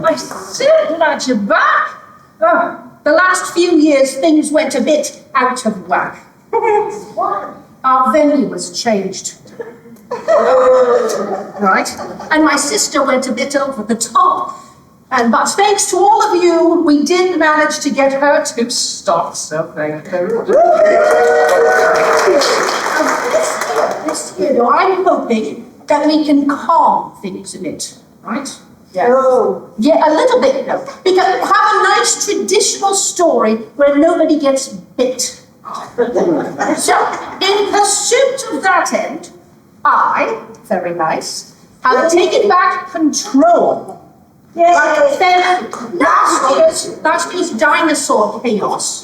I'm so glad you're back. Oh, the last few years, things went a bit out of whack. Our venue was changed. Right? And my sister went a bit over the top. But thanks to all of you, we did manage to get her to stop. So thank you. This year, though, I'm hoping that we can calm things a bit, right? Yeah. Oh. Yeah, a little bit, though. Because have a nice traditional story where nobody gets bit. So, in pursuit of that end, I, very nice, have taken back control. But then last year's dinosaur chaos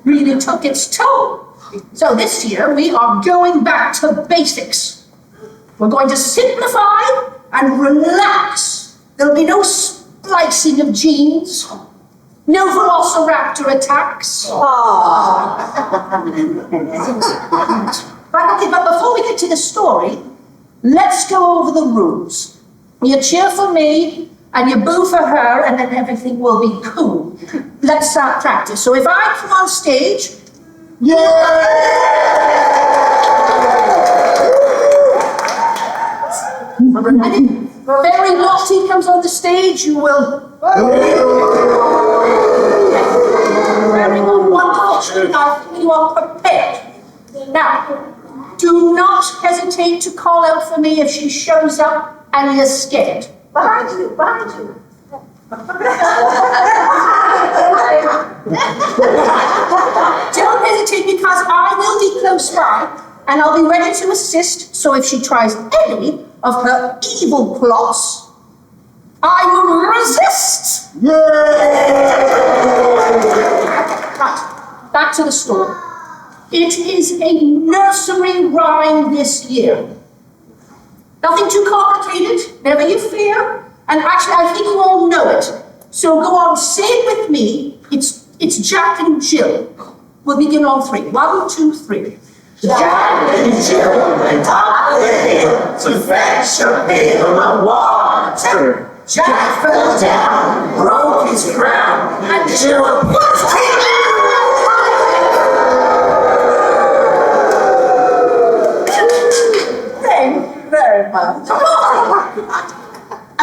really took its toll. So this year we are going back to basics. We're going to simplify and relax. There'll be no splicing of genes, no velociraptor attacks. But before we get to the story, let's go over the rules. You cheer for me, and you boo for her, and then everything will be cool. Let's start practice. So if I come on stage, and if Fairy Lottie comes on the stage, you will. Very good, wonderful. You are prepared. Now, do not hesitate to call out for me if she shows up and you're scared. Behind you. Don't hesitate, because I will be close by and I'll be ready to assist. So if she tries any of her evil plots, I will resist. Right, back to the story. It is a nursery rhyme this year. Nothing too complicated, never you fear. And actually, I think you all know it. So go on, say it with me. It's Jack and Jill. We'll begin on 3. 1, 2, 3. Jack and Jill went up the hill to fetch a pail of water. Jack fell down, broke his crown, and Jill was killed. Very much.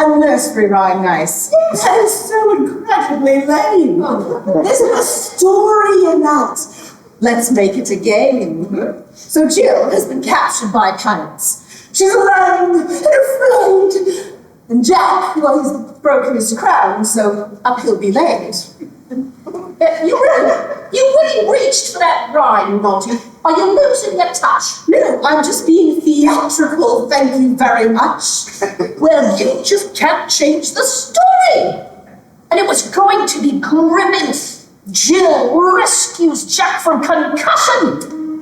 A nursery rhyme, nice. That is so incredibly lame. There's no story in that. Let's make it a game. So Jill has been captured by pirates. She's alone and afraid. And Jack, well, he's broken his crown, so up he'll be laid. You really reached for that rhyme, Naughty. Are you losing your touch? No, I'm just being theatrical, thank you very much. Well, you just can't change the story. And it was going to be Grimmins. Jill rescues Jack from concussion.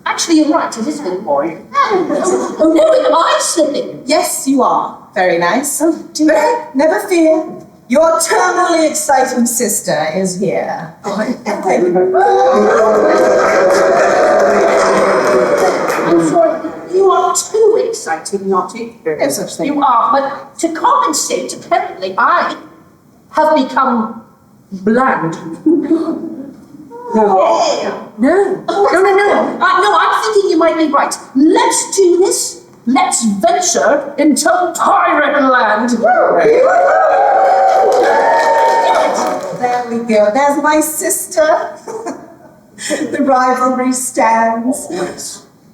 Actually, you're right, it is a bit boring. Oh no, am I silly? Yes, you are. Very nice. Oh, dear. Never fear. Your terminally exciting sister is here. I'm sorry, you are too exciting, Naughty. No such thing. You are, but to compensate, apparently, I have become bland. No. No, I'm thinking you might be right. Let's do this. Let's venture into pirate land. There we go. There's my sister. The rivalry stands.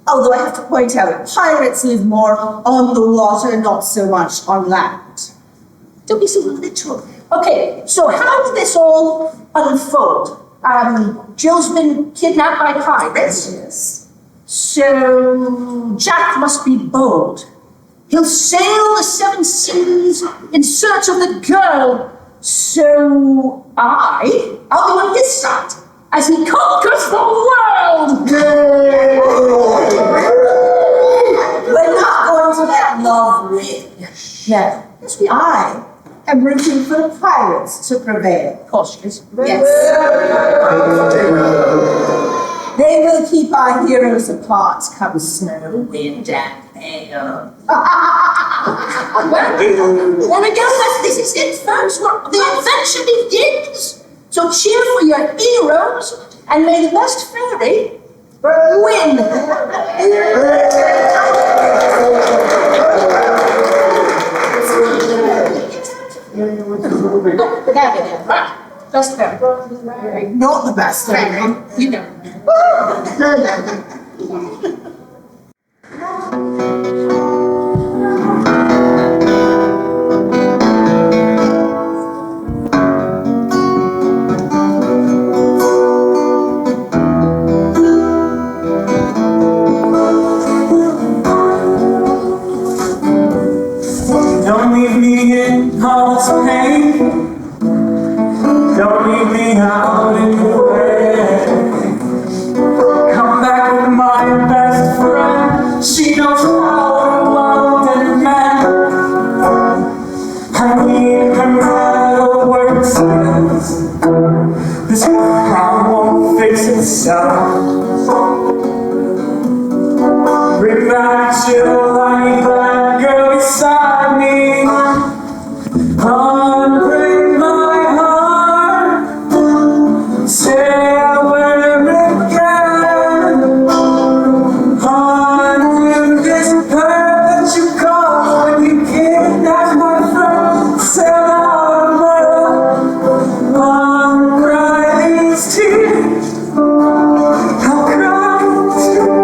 Although I have to point out, pirates live more on the water, not so much on land. Don't be so literal. Okay, so how did this all unfold? Jill's been kidnapped by pirates. Yes. So Jack must be bold. He'll sail the 7 seas in search of the girl. So I'll be on his side as he conquers the world. We're not going to let love win. No. I am rooting for the pirates to prevail. Of course she is. Yes. They will keep our heroes apart come snow, wind, and hail. Well, again, this is it, folks. The adventure begins. So cheer for your heroes, and may the best fairy win. Best fairy. Not the best fairy. You know. Don't leave me in heart's pain. Don't leave me out in the rain. Come back with my best friend. She knows how to love and mend. I need her no word says. This crown won't fix itself. Bring back chill, I need that girl beside me. Unbreak my heart. Say I will again. Undo this hurt that you caused when you kidnapped my friend. Sail out of love. Uncry these tears. I'll cry too.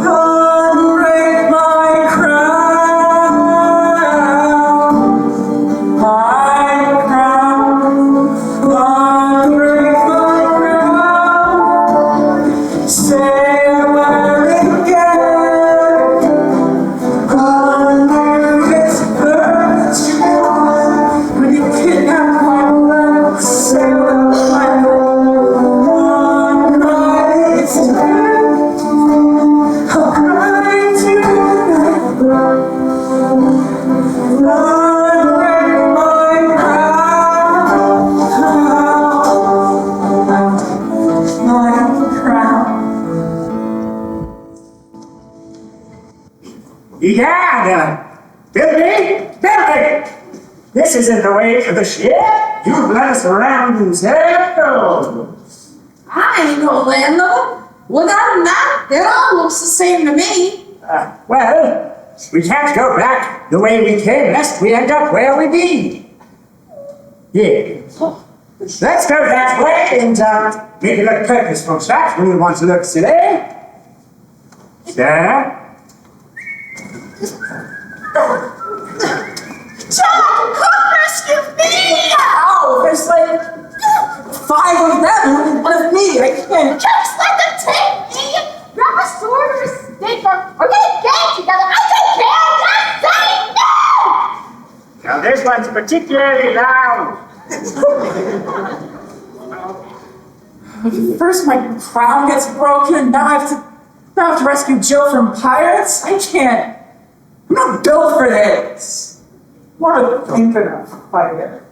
Unbreak my crown, my crown. Unbreak my crown. Say I wear it again. Undo this hurt you caused when you kidnapped my love. Sail out my love. Uncry these tears. I'll cry tonight. Unbreak my crown. Yeah, Billy! This isn't the way for the ship. You've led us around in circles. I ain't no landlord. Without a map, it all looks the same to me. Well, we can't go back the way we came lest we end up where we be. Yeah. Let's go that way and make it look purposeful, chaps, when we want to look silly. Sir? John, come rescue me! Oh, there's like 5 of them and 1 of me. I can't. Just let them take me. Grab a sword or a stick or get gang together. I don't care. Just say no. Now this one's particularly loud. First my crown gets broken, now I have to rescue Jill from pirates? I can't. I'm not built for this. What a thinking of fire.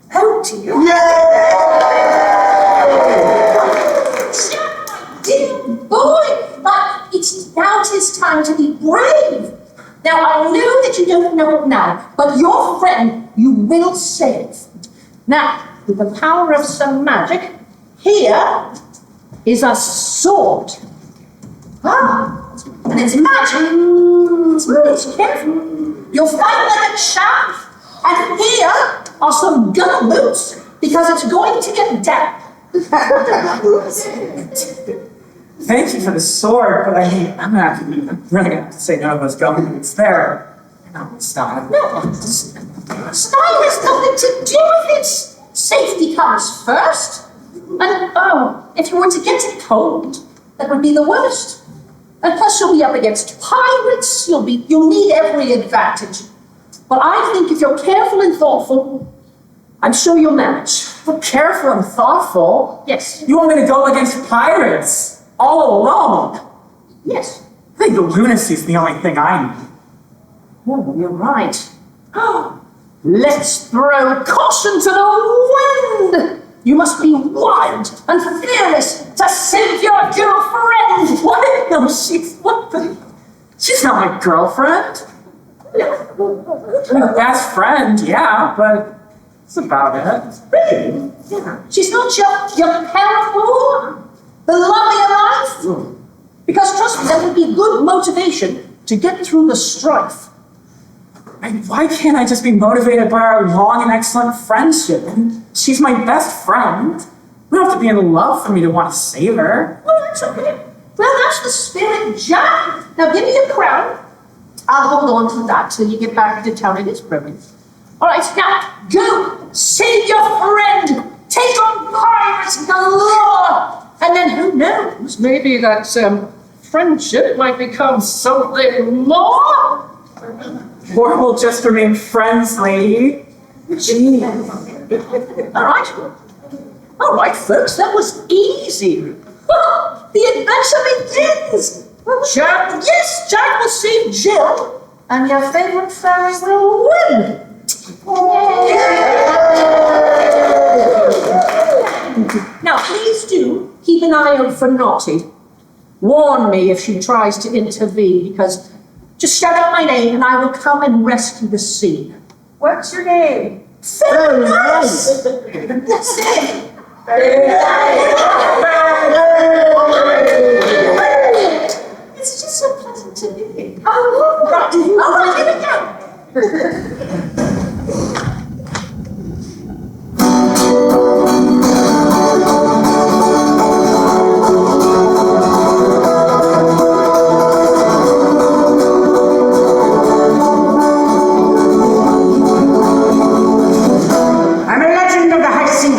How do you? Jack, my dear boy, but it's now his time to be brave. Now, I know that you don't know it now, but your friend you will save. Now, with the power of some magic, here is a sword. Ah, and it's magic. It's really careful. You'll fight like a champ. And here are some gun boots because it's going to get damp. Thank you for the sword, but I'm really gonna have to say no to those gun boots there. They're not style. No, style has nothing to do with it. Safety comes first. And if you were to get it cold, that would be the worst. And plus you'll be up against pirates, you'll need every advantage. But I think if you're careful and thoughtful, I'm sure you'll manage. But careful and thoughtful? Yes. You want me to go against pirates? All alone? Yes. I think the lunacy's the only thing I need. Oh, you're right. Let's throw caution to the wind. You must be wild and fearless to save your girlfriend. What? No, she's not my girlfriend. Best friend, yeah, but that's about it. Really? Yeah. She's not your paramour, the love of your life. Because trust me, that would be good motivation to get through the strife. Why can't I just be motivated by our long and excellent friendship? She's my best friend. You don't have to be in love for me to want to save her. Well, that's okay. Well, that's the spirit, Jack. Now give me your crown. I'll hold on to that till you get back to town. It is brilliant. All right, now go save your friend. Take on pirates galore. And then who knows? Maybe that friendship might become something more. Or we'll just remain friends, lady. Gee. All right, folks, that was easy. The adventure begins. Jack, yes, Jack will save Jill, and your favorite fairy will win. Now, please do keep an eye out for Naughty. Warn me if she tries to intervene, because just shout out my name and I will come and rescue the scene. What's your name? Very nice. That's it. It's just so pleasant to be here. All right, here we go. I'm a legend of the high sea.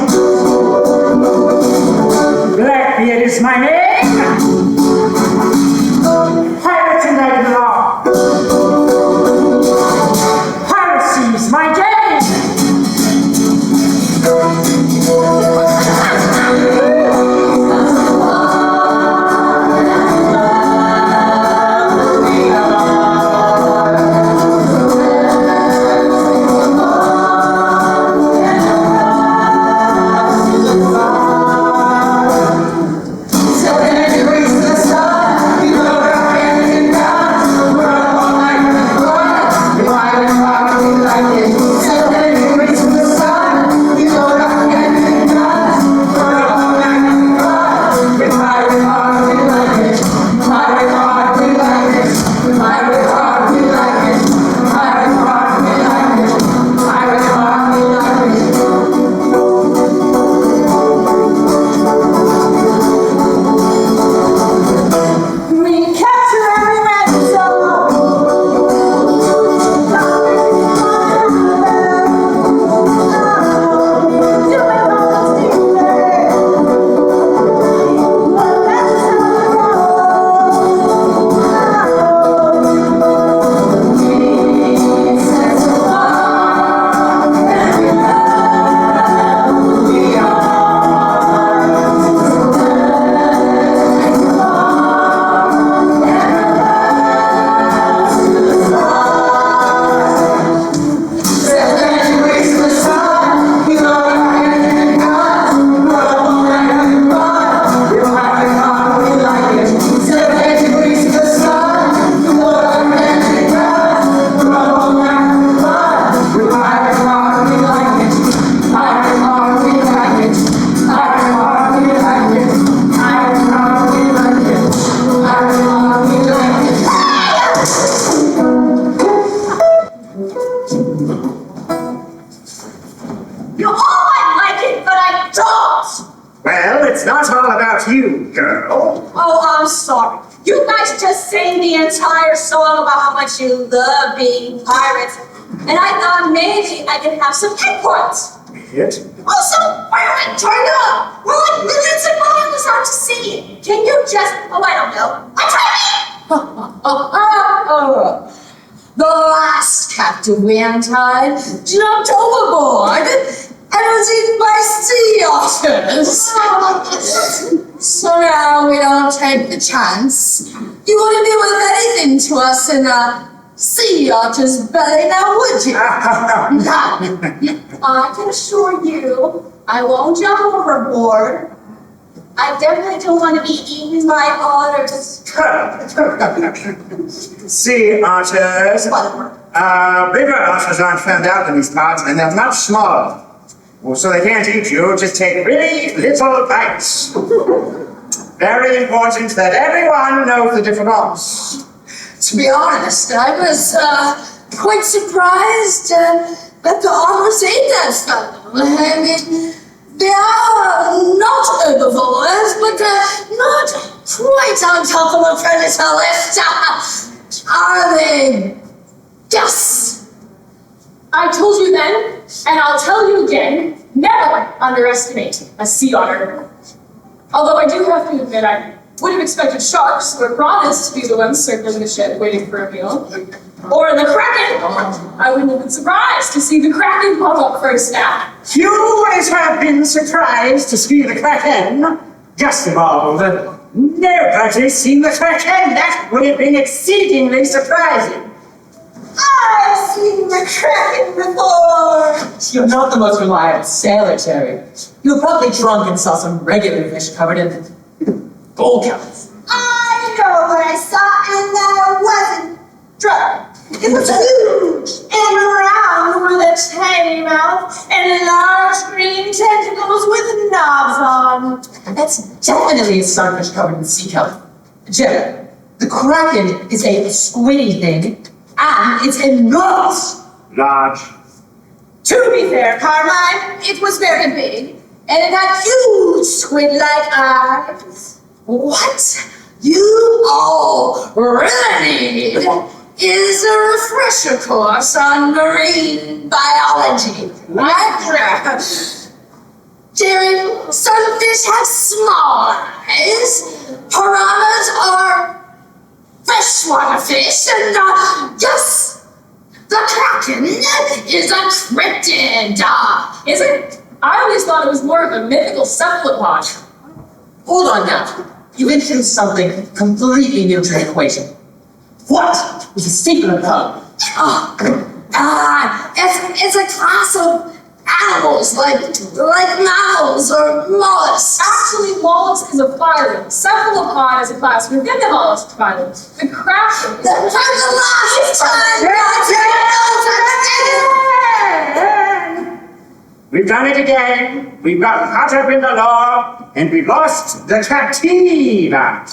Well, it's not all about you, girl. Oh, I'm sorry. You guys just sang the entire song about how much you love being pirates. And I thought maybe I could have some input. It? Also, firemen, turn up! We're like millions of miles out to sea. Can you just, I don't know, the last captive we untied jumped overboard and was eaten by sea otters. So now we don't take the chance. You wouldn't be worth anything to us in a sea otter's belly, now would you? I can assure you, I won't jump overboard. I definitely don't want to be eaten by otters. Sea otters. Bigger otters aren't found out in these parts, and they're much smaller. Well, so they can't eat you, just take really little bites. Very important that everyone knows the difference. To be honest, I was quite surprised that the otters ate that fellow. I mean, they are not herbivores, but not quite on top of the predator list. Are they? Yes. I told you then, and I'll tell you again, never underestimate a sea otter. Although I do have to admit, I would have expected sharks or piranhas to be the ones circling the ship waiting for a meal. Or the kraken! I wouldn't have been surprised to see the kraken pop up first now. You always have been surprised to see the kraken. Just evolved. Nobody's seen the kraken. That would have been exceedingly surprising. I've seen the kraken before. You're not the most reliable sailor, Terry. You were probably drunk and saw some regular fish covered in gold cups. I know what I saw, and that wasn't drunk. It was huge and round with a tiny mouth and large green tentacles with knobs on. That's definitely a starfish covered in sea kelp. Jim, the kraken is a squiddy thing, and it's enormous. Large. To be fair, Carmine, it was very big, and it had huge squid-like eyes. What you all really need is a refresher course on marine biology. Right? Jerry, some fish have small eyes. Piranhas are freshwater fish, and yes, the kraken is a cryptid. Is it? I always thought it was more of a mythical cephalopod. Hold on now. You've introduced something completely new to the equation. What is a cephalopod? It's a class of animals like mammals or mollusks. Actually, mollusk is a phylum. Cephalopod is a class within the mollusk phylum. The kraken is For the last time, We've done it again. We've got caught up in the law, and we've lost the captiva.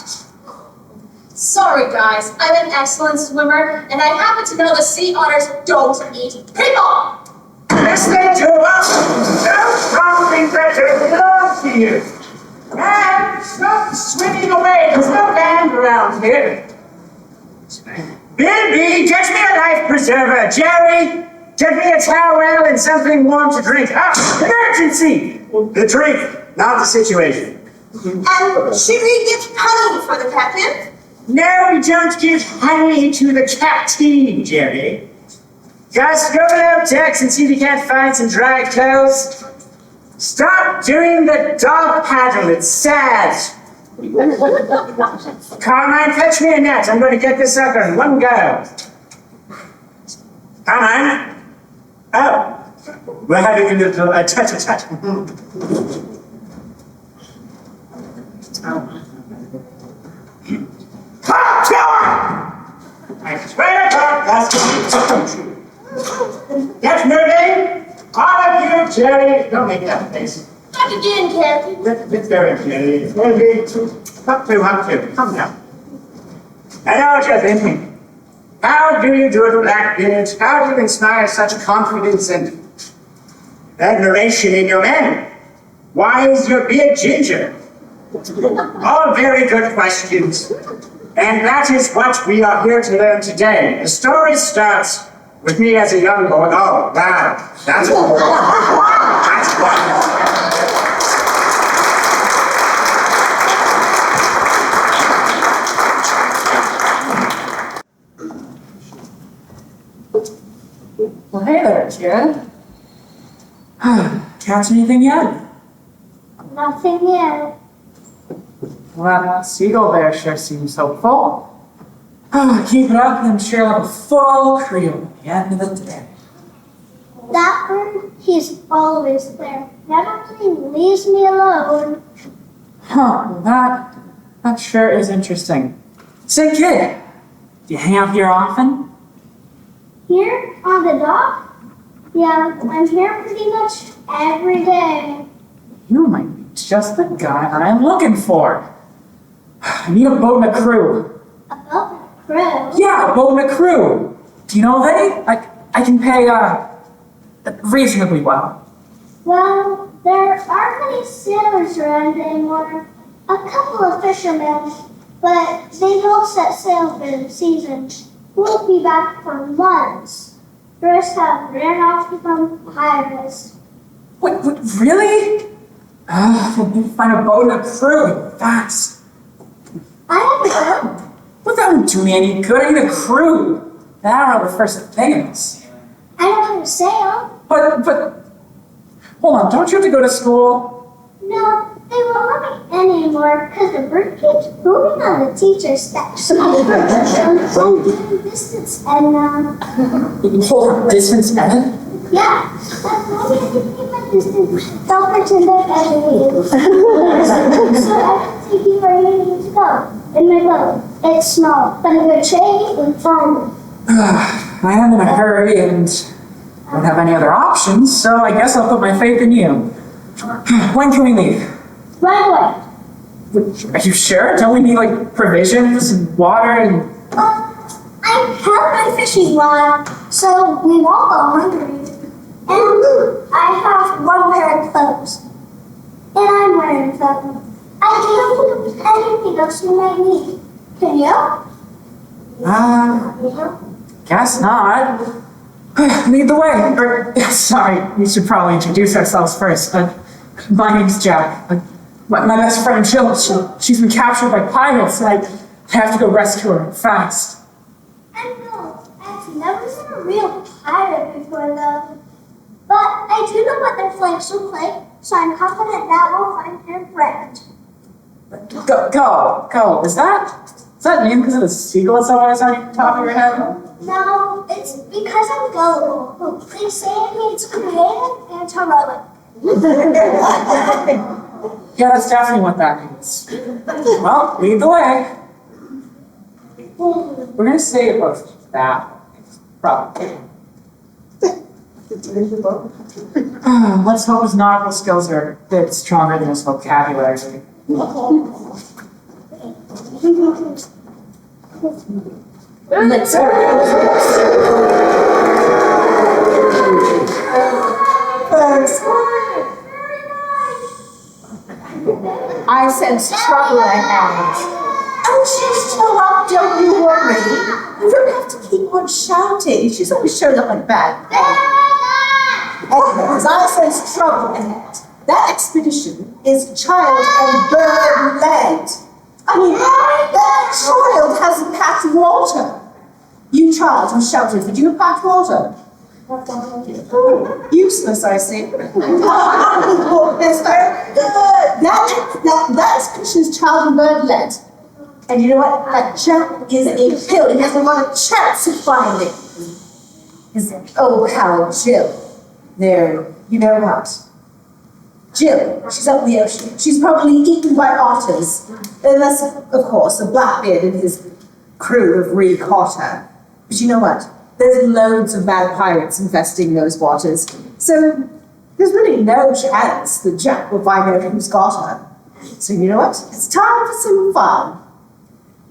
Sorry, guys. I'm an excellent swimmer, and I happen to know the sea otters don't eat people. Yes, they do. Don't think that they belong to you. And stop swimming away. There's no band around here. Billy, get me a life preserver. Jerry, get me a towel and something warm to drink. Emergency! The drink, not the situation. and should we give honey for the captain? No, we don't give honey to the captive, Jerry. Just go below decks and see if you can't find some dry clothes. Stop doing the dog paddle, it's sad. Carmine, fetch me a net. I'm going to get this sucker in one go. Carmine? Oh, we're having a little tete-a-tete. I swear to God, that's the Get moving! All of you, Jerry, don't make that face. Not again, Captain. It's very Jerry. It's going to be up to. Come now. I know what you're thinking. How do you do it, Blackbeard? How do you inspire such confidence and admiration in your men? Why is your beard ginger? All very good questions. And that is what we are here to learn today. The story starts with me as a young boy. Oh, wow. That's wonderful. That's wonderful. Well, hey there, kid. Catch anything yet? Nothing yet. Well, that seagull there sure seems hopeful. Keep it up, and I'm sure I'll have a full crew at the end of the day. That bird, he's always there. Never really leaves me alone. Well, that sure is interesting. Say, kid, do you hang out here often? Here on the dock? Yeah, I'm here pretty much every day. You might be just the guy I'm looking for. I need a boat and a crew. A boat and a crew? Yeah, a boat and a crew. Do you know they? I can pay, reasonably well. Well, there aren't many sailors around anymore. A couple of fishermen, but they don't set sail for the season. Won't be back for months. The rest have ran off to become pirates. What, really? I need to find a boat and a crew fast. I have a boat. Well, that won't do me any good. I need a crew. That are the first things. I know how to sail. But, hold on, don't you have to go to school? No, they won't let me in anymore because the bird keeps moving on the teacher's desk. I'm doing distance and Hold on, distance ed? yeah, that's why we have to keep my distance. Don't pretend that I so I can take you where you need to go. In my boat. It's small, but a good trade and fun. I am in a hurry and don't have any other options, so I guess I'll put my faith in you. When can we leave? Right away. Are you sure? Don't we need like provisions and water and... I have my fishing rod, so we won't go hungry. And I have one pair of clothes. And I'm wearing them. I can think of anything else you might need. Can you? Guess not. Lead the way. Or, sorry, we should probably introduce ourselves first. My name's Jack. My best friend Jill, she's been captured by pirates, and I have to go rescue her fast. I know. I've never seen a real pirate before, though. But I do know what their flags look like, so I'm confident that we'll find your friend. Go. Is that named because of the seagull that's always on your top of your head? No, it's because I'm gullible. They say it means creative and heroic. Yeah, that's definitely what that means. Well, lead the way. We're gonna say it was that way. Probably. Let's hope his nautical skills are a bit stronger than his vocabulary. Let's I sense trouble ahead. Oh, she's so up, don't you worry. You don't have to keep on shouting. She's always showing up like bad. Anyways, I sense trouble ahead. That expedition is child and bird led. I mean, that child hasn't packed water. You child who shouted, did you pack water? Useless, I see. That expedition is child and bird led. And you know what? That Jack is a pill. He hasn't got a chance of finding it. His old pal Jill. There, you know what? Jill, she's up in the ocean. She's probably eaten by otters. Unless, of course, a Blackbeard and his crew have really caught her. But you know what? There's loads of bad pirates infesting those waters. So there's really no chance that Jack will find out who's got her. So you know what? It's time for some fun.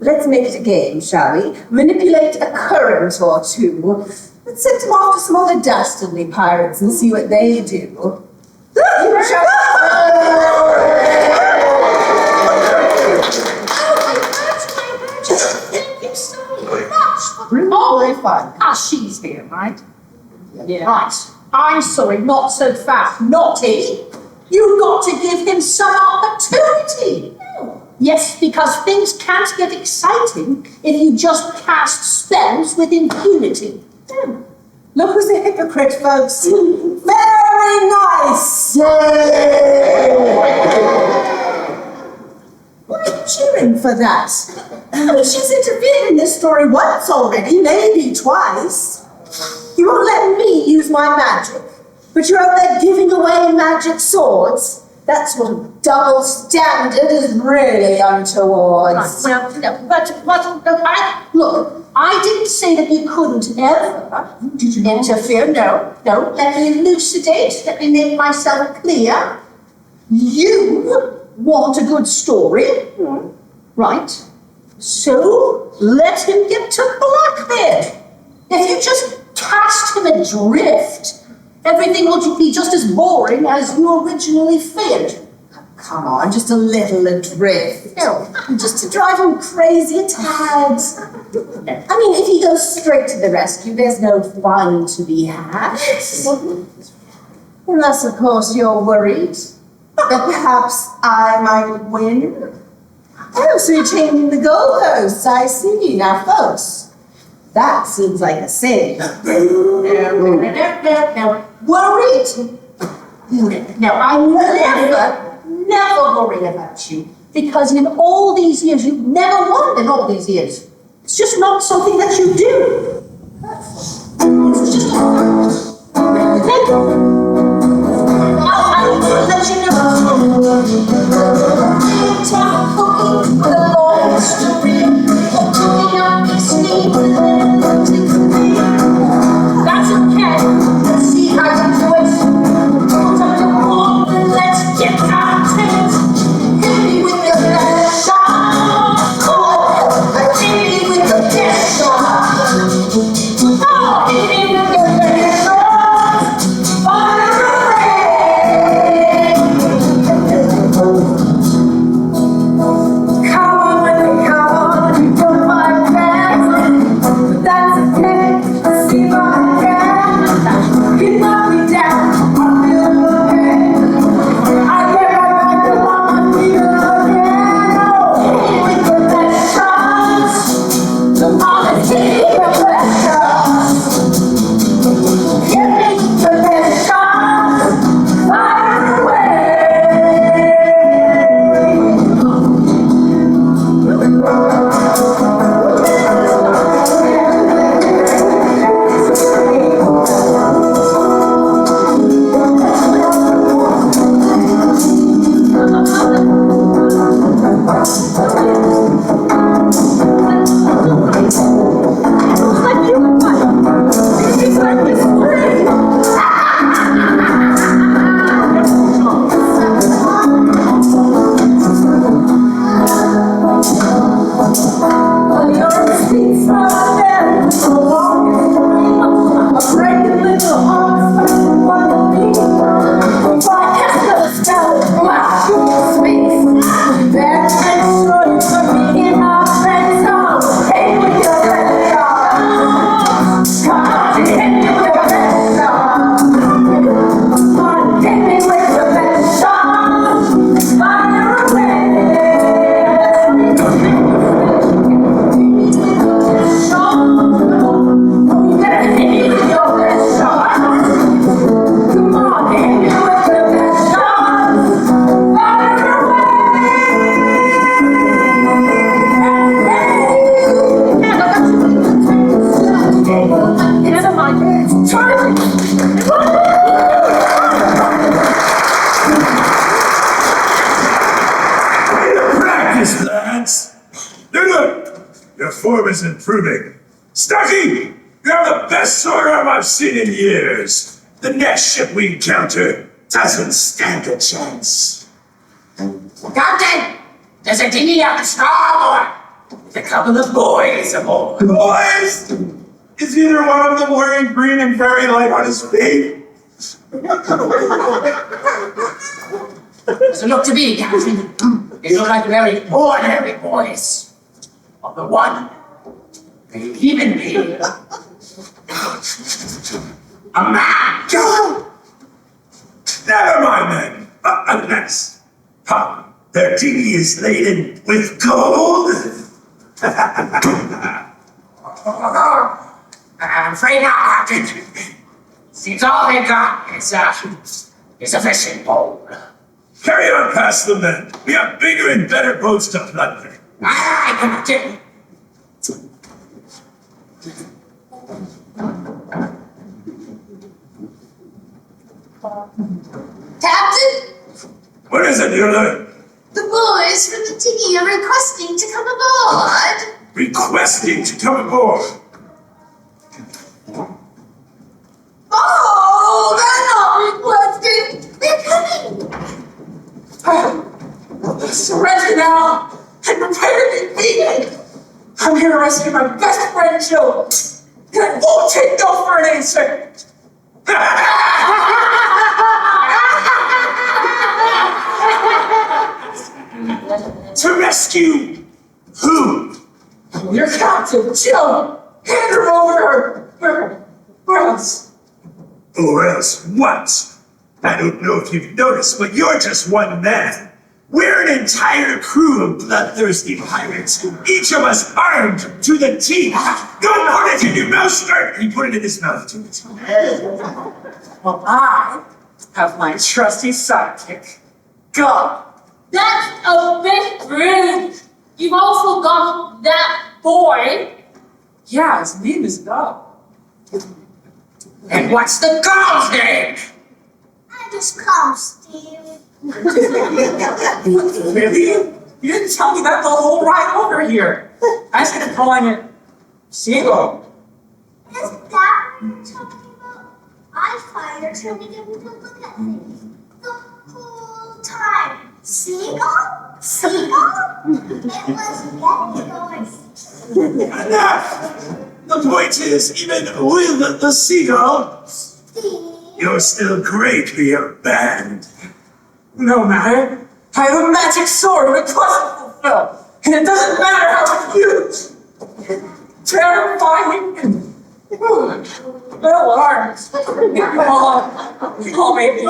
Let's make it a game, shall we? Manipulate a current or two. Let's send them off to some other dastardly pirates and see what they do. You shall fine. Ah, she's here, right? Yeah. Right. I'm sorry, not so fast. Naughty. You've got to give him some opportunity. Yes, because things can't get exciting if you just cast spells with impunity. Look who's a hypocrite, folks. Very nice. Why are you cheering for that? Oh, she's interfered in this story once already, maybe twice. You won't let me use my magic, but you're out there giving away magic swords. That sort of double standard is really untoward. Right, well, no, but look, I didn't say that you couldn't ever interfere. No, let me elucidate, let me make myself clear. You want a good story, right? So let him get to Blackbeard. If you just cast him adrift, everything will be just as boring as you originally feared. Come on, just a little adrift. No. Just to drive him crazy a tad. I mean, if he goes straight to the rescue, there's no fun to be had. Unless, of course, you're worried that perhaps I might win. Oh, so you're changing the goalposts, I see. Now, folks, that seems like a sin. No. Worried? No, I never worry about you. Because in all these years, you've never won in all these years. It's just not something that you do. It's just a fact. I'll let you know. Talking with a long history, opening up his sleep. That's okay. Let's see how you do it. Put up your wall and let's get out of it. Hit me with your best shot. Oh, hit me with your best shot. Oh, hit me with your best shot. Fire away. Come on, you don't mind that. But that's okay. See my hand. You knock me down. I feel okay. I get right back up on my feet again. Oh, hit me with your best shots. Come on, hit me with your best shots. Hit me with your best shots. Fire away. Your form is improving. Stucky, you have the best sword arm I've seen in years. The next ship we encounter doesn't stand a chance. Captain, there's a dinghy out the starboard with a couple of boys aboard. Boys! Is either one of them wearing green and very light on his feet? Doesn't look to be, Captain. They look like very ordinary boys. Of the one, they even me. A man! Never mind then. Unless, their dinghy is laden with gold. I'm afraid not, Captain. Seems all they've got is a fishing pole. Carry on past them then. We have bigger and better boats to plunder. Aye, Captain. Captain, What is it, Mueller? the boys from the dinghy are requesting to come aboard. Requesting to come aboard. Oh, they're not requesting. They're coming. Surrender now and prepare to be beaten. I'm here to rescue my best friend Jill, and I won't take no for an answer. To rescue who? Your captain, Jill. Hand her over or else. Or else what? I don't know if you've noticed, but you're just one man. We're an entire crew of bloodthirsty pirates, each of us armed to the teeth. Don't put it in your mouth, start. He put it in his mouth too. Well, I have my trusty sidekick, God. That's a bit rude. You've also got that boy. Yeah, his name is God. And what's the girl's name? I just call Steve. Really? You didn't tell me that the whole ride over here. I was gonna call it Seagull. Is that what you're talking about? I thought you were turning him to look at things the whole time. Seagull? Seagull? It was getting going. Enough! The point is, even with the seagull, Steve. you're still greatly abandoned. No matter. I have a magic sword with quest to fulfill. And it doesn't matter how huge, terrifying, and little arms. Oh, maybe.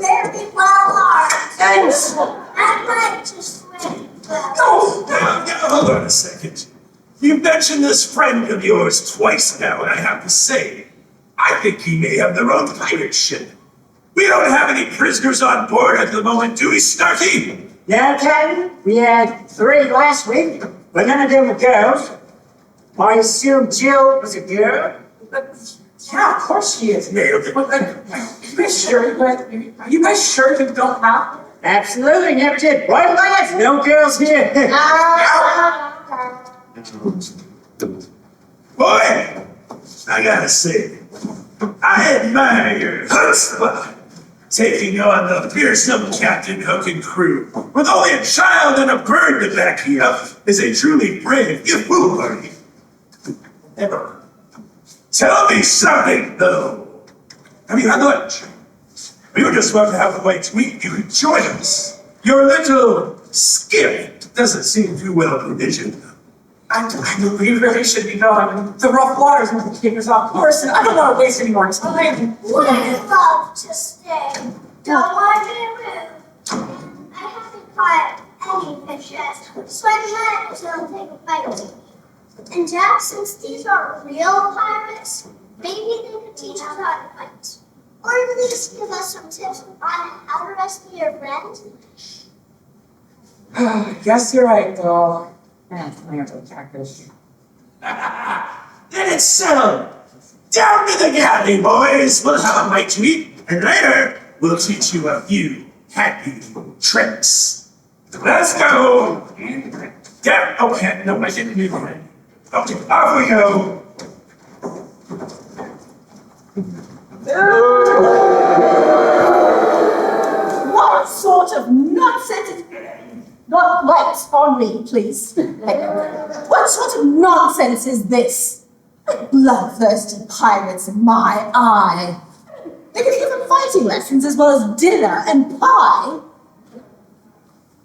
Very well armed. Thanks. I'd like to swim. Now, hold on a second. You mentioned this friend of yours twice now, and I have to say, I think he may have the wrong pirate ship. We don't have any prisoners on board at the moment, do we, Snarky? Yeah, Captain. We had 3 last week, but none of them were girls. I assume Jill was a girl. Yeah, of course she is. Nailed it. Are you guys sure you don't have? Absolutely, never did. One lads, no girls here. Boy, I gotta say, I admire your chutzpah, taking on the fearsome Captain Hook and crew. With only a child and a bird to back you up, is a truly brave foolhardy. Ever. Tell me something, though. Have you had lunch? We were just about to have the way to eat. You could join us. Your little skiff doesn't seem too well provisioned. I we really should be going. The rough waters will keep us off course, and I don't want to waste any more time. Would love to stay. Don't want to be rude. I haven't caught any fish yet, so I might as well take a bite. And Jack, since these are real pirates, maybe they could teach us how to fight. Or at least give us some tips on how to rescue your friend. Guess you're right, though. Man, I have to attack this. Then it's settled. Down to the galley, boys. We'll have a bite to eat, and later we'll teach you a few happy tricks. Let's go. Yeah. Okay. No, I didn't do that. Okay. Off we go. What sort of nonsense is... Not lights on me, please. What sort of nonsense is this? Bloodthirsty pirates in my eye. They could give them fighting lessons as well as dinner and pie.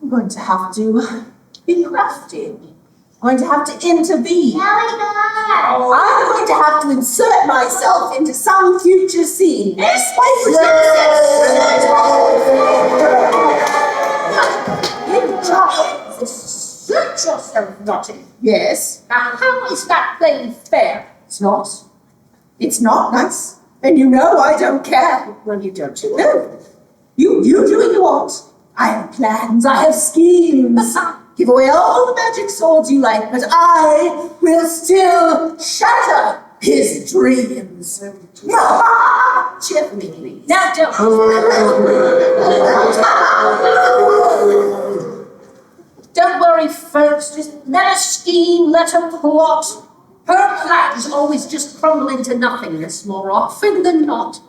I'm going to have to be crafty. going to have to intervene. Now we got. I'm going to have to insert myself into some future scene. Yes, Assert yourself, Notty. Yes. Now, how is that playing fair? It's not. It's not nice. And you know I don't care. Well, you don't. No. You do what you want. I have plans. I have schemes. Give away all the magic swords you like, but I will still shatter his dreams. Cheer for me, please. Now, don't. Don't worry, folks. Just let her scheme, let her plot. Her plans always just crumble into nothingness more often than not.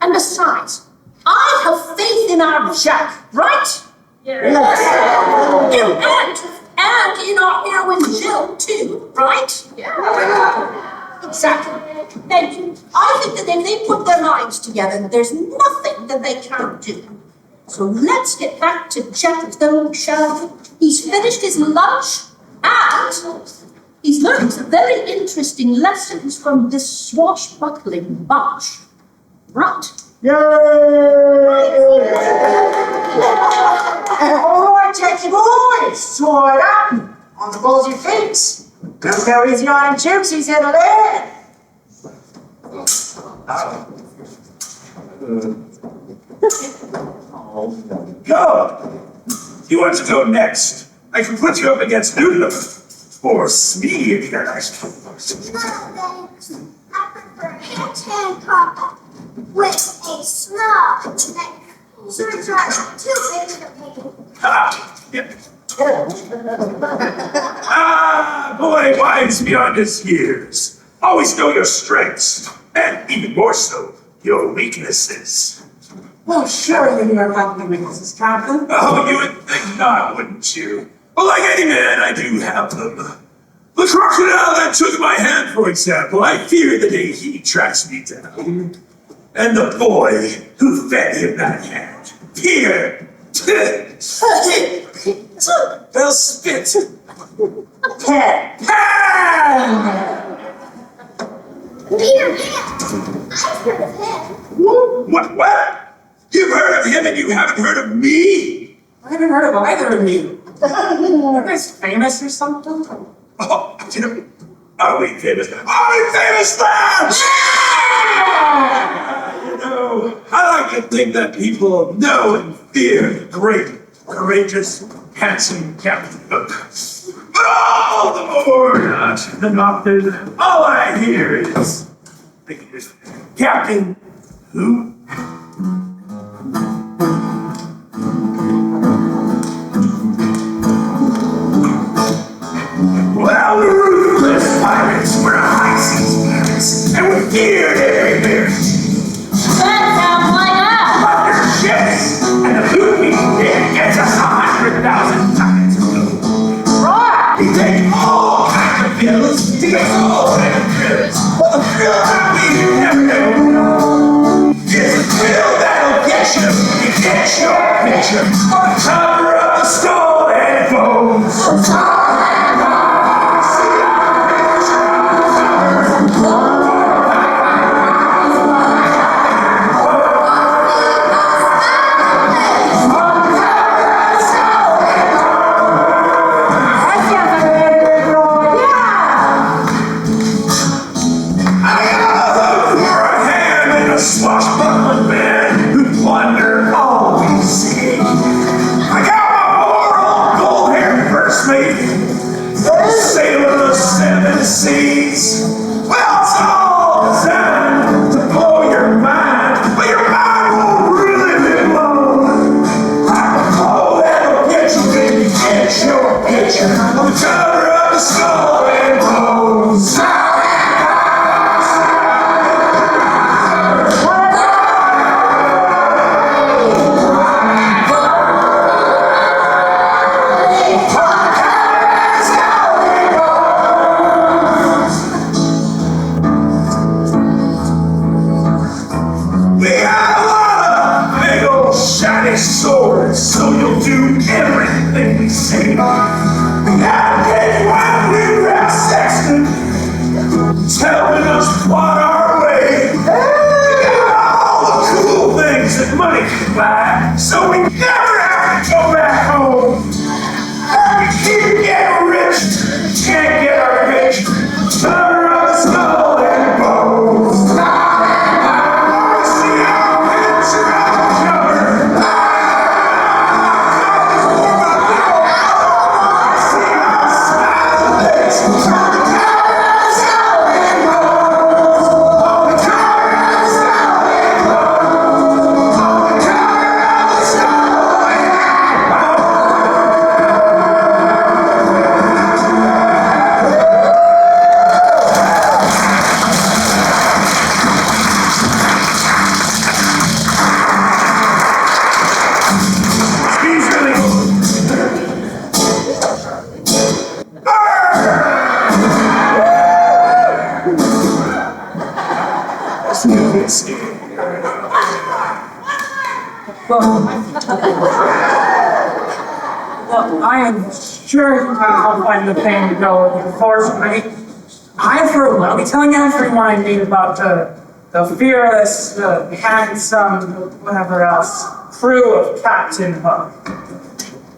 And besides, I have faith in our Jack, right? Yes. And in our heroine Jill, too, right? Yeah. Exactly. Thank you. I think that if they put their minds together, there's nothing that they can't do. So let's get back to Jack, though, shall we? He's finished his lunch, and he's learned some very interesting lessons from this swashbuckling bunch. Right. All right, Jackie boys, sword up on the balls of your feet. Don't go easy on him, Chooks, he's here to learn. Go! You want to go next? I can put you up against Noodle. Or Smee if you like. No, thanks. I prefer hand-to-hand combat with a snub that swords are too big for me. Ah, yeah. Boy wise beyond his years. Always know your strengths, and even more so, your weaknesses. Well, sure you knew about the weaknesses, Captain. Oh, you would think not, wouldn't you? Well, like any man, I do have them. The crocodile that took my hand, for example, I fear the day he tracks me down. And the boy who fed him that hand. Here! They'll spit. Ted. Peter Pan! I've heard of him. What? You've heard of him and you haven't heard of me? I haven't heard of either of you. Are you guys famous or something? Oh, are we famous? Are we famous now? You know, I like to think that people know and fear the great, courageous, handsome Captain Hook. But all the more not than often, all I hear is Captain Who? Well, the ruthless pirates were high seas pirates, and we feared every bear. That sounds like us. Plunder ships, and the loot we did gets us 100,000 times ago. Right. We take all kinds of pills to get all kinds of thrills, but the thrill that we never know is a thrill that'll get you your picture on the cover of the Skull and Bones. Swashbuckling man who plunder always see. I got my poor old gold-haired first mate, sailing the 7 seas. Well, it's all designed to blow your mind, but your mind won't really be blown. Like a blow that'll get you when you get your picture on the cover of the Skull and Bones. Swords, so you'll do everything we say. We gotta get back, so we never have to go back home. We keep getting rich, can't get our pitch. Cover up skull and bones. See our picture on the cover. See our smile face on the cover of skull and bones. On the cover of skull and bones. On the cover of skull and bones. He's really good. Well, I am sure I'll find the thing to go unfortunately. I've heard, I'll be telling everyone about the fearless, the handsome, whatever else, crew of Captain Hook.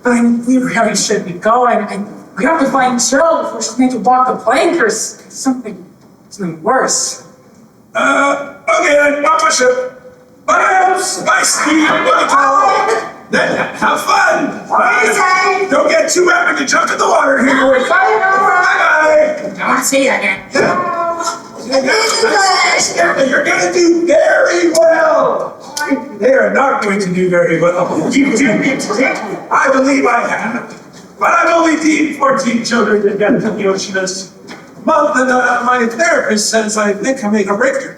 But we really should be going, and we have to find Cheryl before she's made to walk the plank or something worse. Okay then, not my ship. Bye, bye, Steve. Bye, Tom. Then have fun. Don't get too epic and jump in the water here. Bye, bye. I want to see that again. You're gonna do very well. They are not going to do very well. You do. I believe I have. But I've only seen 14 children that get to the ocean this month, and my therapist says I think I make a breakthrough.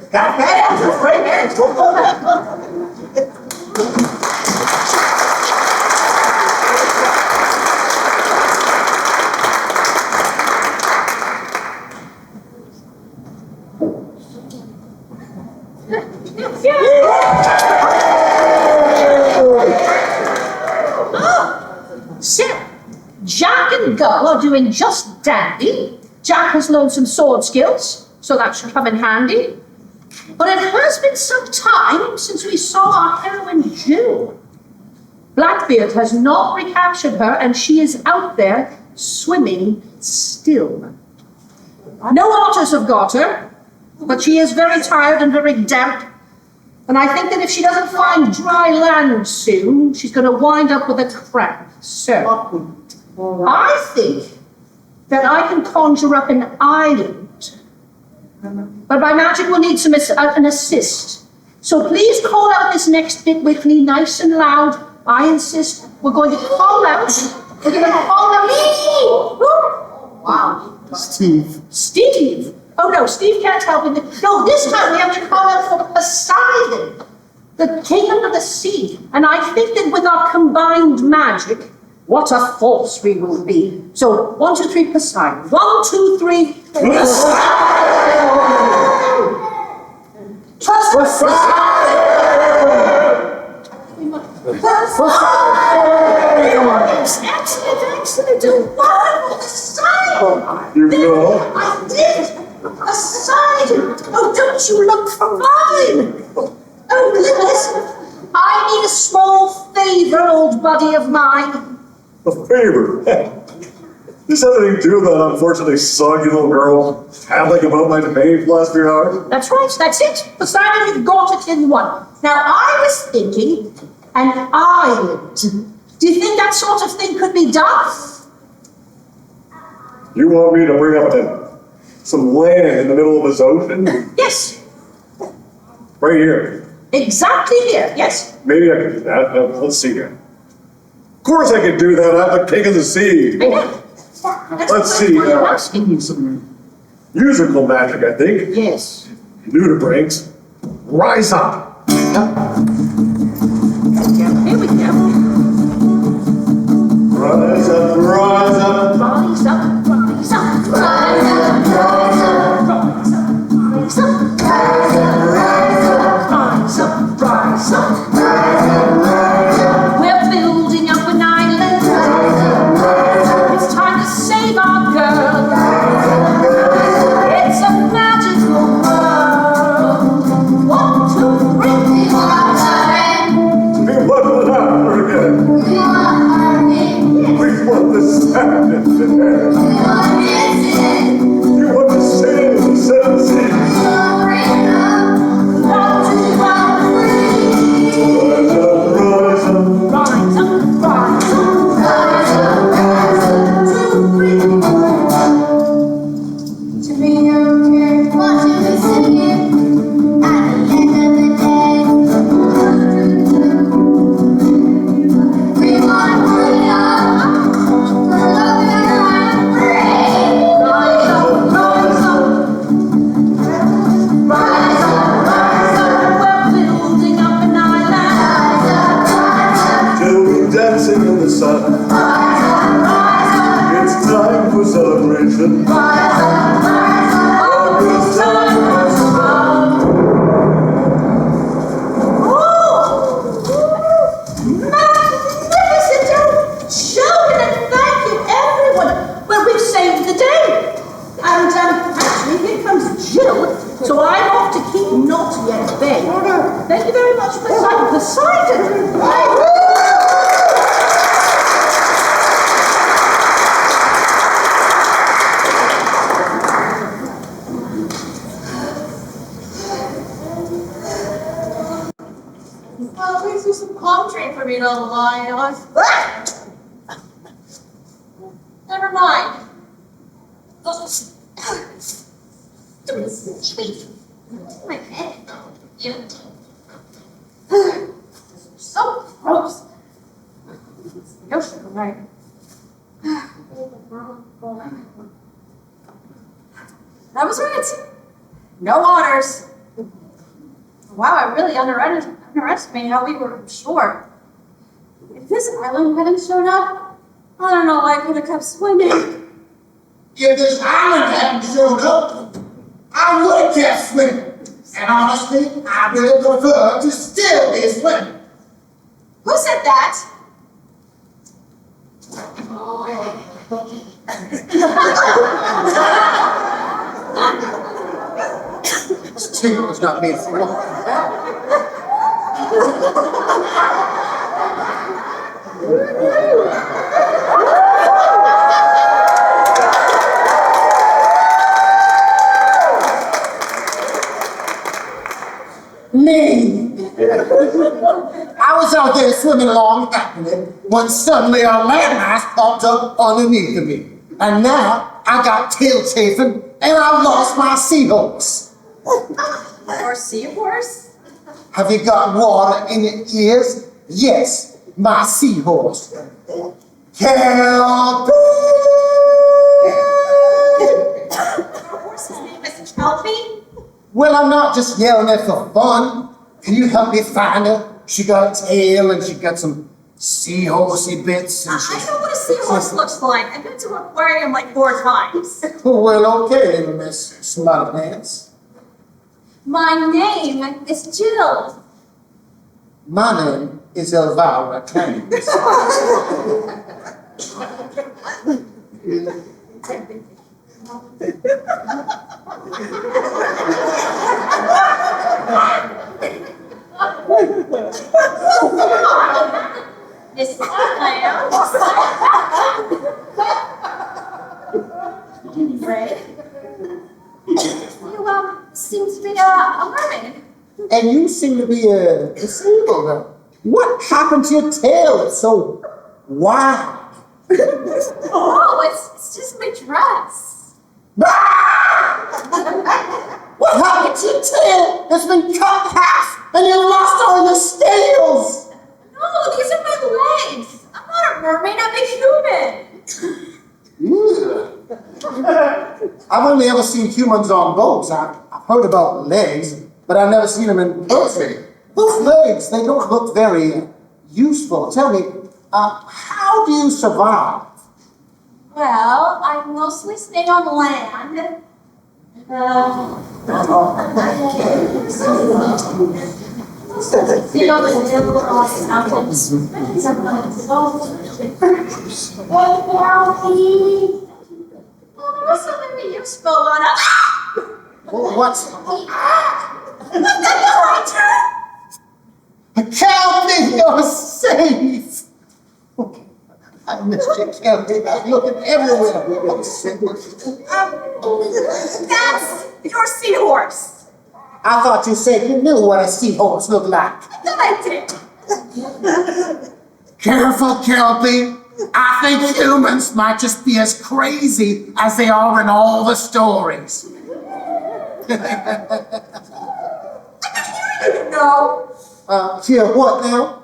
So, Jack and Gull are doing just dandy. Jack has learned some sword skills, so that should come in handy. But it has been some time since we saw our heroine Jill. Blackbeard has not recaptured her, and she is out there swimming still. No otters have got her, but she is very tired and very damp. And I think that if she doesn't find dry land soon, she's going to wind up with a cramp. So, I think that I can conjure up an island. But my magic will need some an assist. So please call out this next bit with me nice and loud. I insist. We're going to call out. We're going to call out. Wow. Steve. Steve. Oh no, Steve can't help me. No, this time we have to call out for Poseidon, the king under the sea. And I think that with our combined magic, what a force we will be. So, 1, 2, 3, Poseidon. 1, 2, 3, Poseidon! Excellent. Wonderful. Poseidon. You know? I did. Poseidon. Oh, don't you look fine? Oh, listen. I need a small favor, old buddy of mine. A favor? Does that have anything to do with that unfortunately soggy little girl paddling about my domain for the last few hours? That's right, that's it. Poseidon, you've got it in one. Now, I was thinking an island. Do you think that sort of thing could be done? You want me to bring up some land in the middle of this ocean? Yes, Right here. exactly here, yes. Maybe I can do that. Let's see here. Of course I can do that. I'm the king of the sea. I know. Let's see. Some musical magic, I think. Yes. Nudibranchs. Rise up. Here we go. Rise up, rise up. Rise up, rise up, rise up, rise up, rise up, rise up, rise up. We're building up an island. It's time to save our girl. It's a magical world. 1, 2, 3. understand it today. You understand the sentences. Dancing in the sun. It's time for celebration. August time has come. Magnificent children, and thank you everyone. Well, we've saved the day. And actually, here comes Jill. So I'm off to keep Naughty at bay. Thank you very much, Poseidon. Please do some palm tree for me to lie on. Never mind. My head. So gross. You're right. That was right. No honors. Wow, I really underestimated how we were short. If this island hadn't shown up, I don't know, I could have kept swimming. If this island hadn't showed up, I would have kept swimming. And honestly, I really prefer to still be swimming. Who said that? This table was not made for long. Me! I was out there swimming along happily when suddenly a landmass popped up underneath of me. And now I got tail chafing and I've lost my seahorse. Or seahorse? Have you got water in your ears? Yes, my seahorse. Kelpie! Your horse's name is Kelpie? Well, I'm not just yelling it for fun. Can you help me find her? She got a tail and she got some seahorsey bits. And I know what a seahorse looks like. I've been to an aquarium like 4 times. Well, okay, Miss Smartpants. My name is Jill. My name is Elvira Clemmons. Miss Lamb. Right? You seem to be a mermaid. And you seem to be disabled. What happened to your tail? It's so wide. Oh, it's just my dress. What happened to your tail? It's been cut in half and you lost all your scales. No, these are my legs. I'm not a mermaid, I'm a human. I've only ever seen humans on boats. I've heard about legs, but I've never seen them in person. Those legs, they don't look very useful. Tell me, how do you survive? Well, I mostly stay on land. You know, the little mountains. Well, there was something that you spilled on us. What's... The Kelpie, you're safe! Okay. I I miss you, Kelly. I'm looking everywhere. That's your seahorse. I thought you said you knew what a seahorse looked like. That I did. Careful, Kelpie. I think humans might just be as crazy as they are in all the stories. No. Here, what now?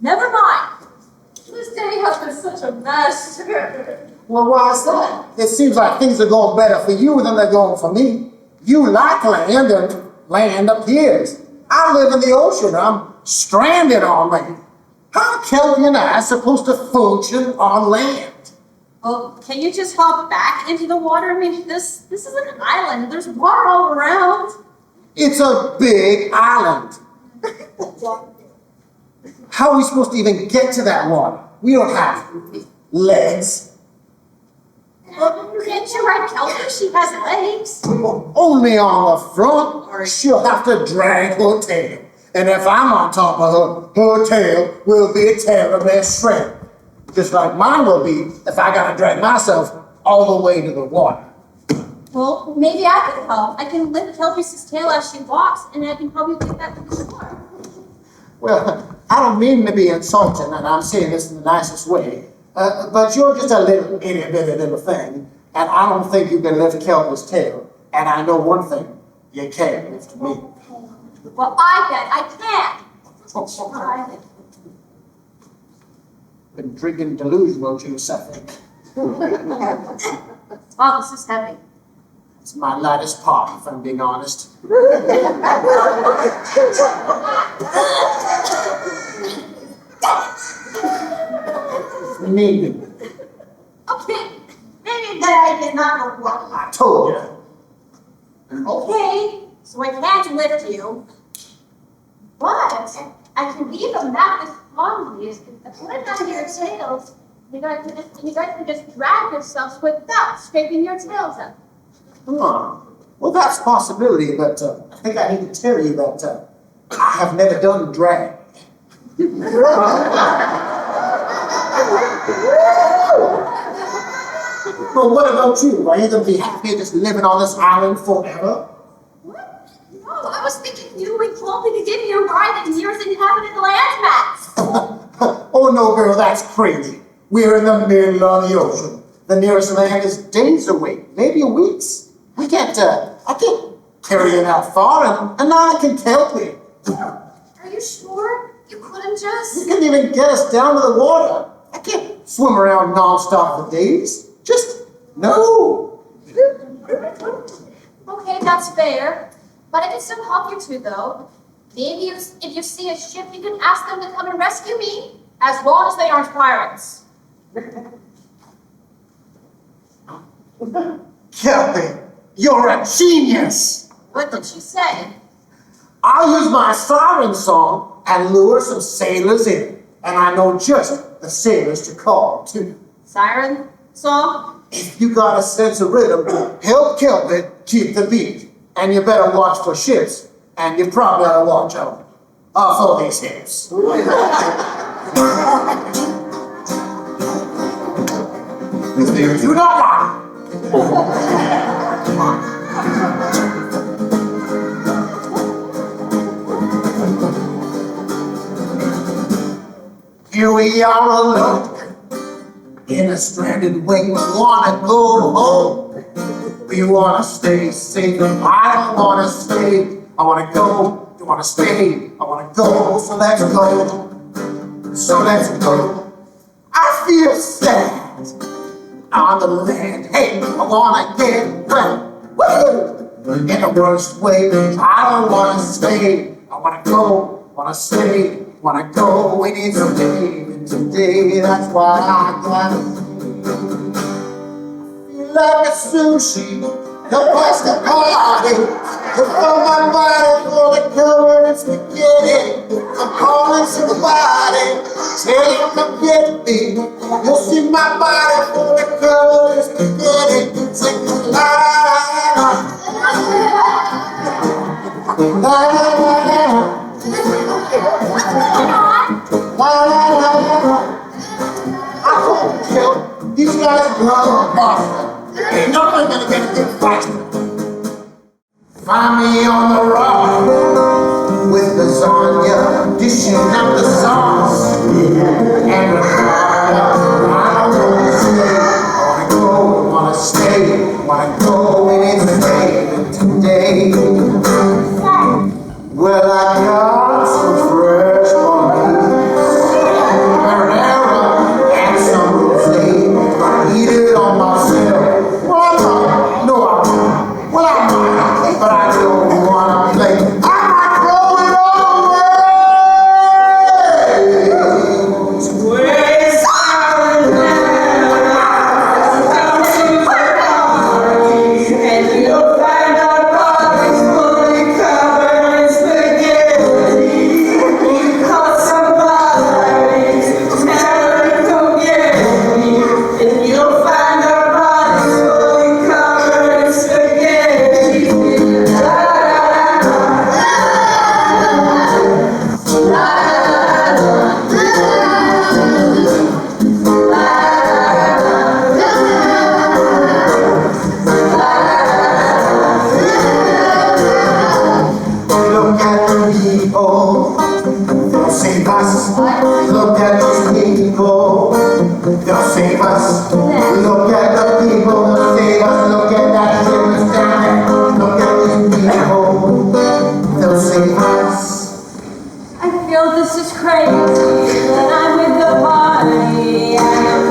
Never mind. This day has been such a mess. Well, why is that? It seems like things are going better for you than they're going for me. You like land, and land appears. I live in the ocean. I'm stranded on land. How are Kelpie and I supposed to function on land? Well, can you just hop back into the water? I mean, this is an island. There's water all around. It's a big island. How are we supposed to even get to that water? We don't have legs. Well, can't you ride Kelpie? She has legs. Only on the front, or she'll have to drag her tail. And if I'm on top of her, her tail will be terribly shredded. Just like mine will be if I gotta drag myself all the way to the water. Well, maybe I can help. I can lift Kelpie's tail as she walks, and I can help you get back to the shore. Well, I don't mean to be insulting, and I'm saying this in the nicest way, but you're just a little itty bitty little thing, and I don't think you can lift Kelpie's tail. And I know one thing, you can't lift me. Well, I can. Been drinking delusional juice, I think. Wow, this is heavy. It's my lightest part, if I'm being honest. Maybe. Okay, maybe that I did not work. I told you. Okay, so I can't lift you, but I can leave a mat with fondlies and put it on your tails. You guys can just drag yourselves without scraping your tails up. Well, that's a possibility, but I think I need to tell you that I have never done drag. Well, what about you? Are you going to be happy just living on this island forever? What? No, I was thinking you would call me to give me a ride at the nearest inhabited landmass. Oh, no, girl, that's crazy. We're in the middle of the ocean. The nearest land is days away, maybe weeks. I can't carry you that far, and now I can help you. Are you sure? You couldn't just... You couldn't even get us down to the water. I can't swim around nonstop for days. Just no. Okay, that's fair. But I can still help you two, though. Maybe if you see a ship, you can ask them to come and rescue me, as long as they aren't pirates. Kelpie, you're a genius. What did she say? I'll use my siren song and lure some sailors in. And I know just the sailors to call, too. Siren song? If you got a sense of rhythm, help Kelpie keep the beat. And you better watch for ships. And you probably ought to watch out for these hips. Do not lie. Here we are alone, in a stranded way. We wanna go home. We wanna stay safe. I don't wanna stay. I wanna go. You wanna stay. I wanna go. So let's go. So let's go. I feel sad on the land. Hey, I wanna get wet. Woo! In the worst way. I don't wanna stay. I wanna go. Wanna stay. Wanna go. We need some day. And today, that's why I gotta feel like a sushi. The pasta party. To fill my body for the cover and spaghetti. I'm calling somebody. Tell him to get me. You'll see my body for the cover and spaghetti. Sing the line. These guys love pasta. Ain't nobody gonna get a good fight. Find me on the rock with lasagna, dishing out the sauce and the fire. I don't wanna stay, wanna go and it's stay today. Well, I got some fresh marinara and some rosé. I eat it on myself. Well, I might, no, I won't. Well, I might, but I don't wanna play. I might throw it all away. Look at these people, they'll save us. Look at the people, they'll save us. Look at that shit down there. Look at these people, they'll save us. I feel this is crazy, and I'm with the party. I am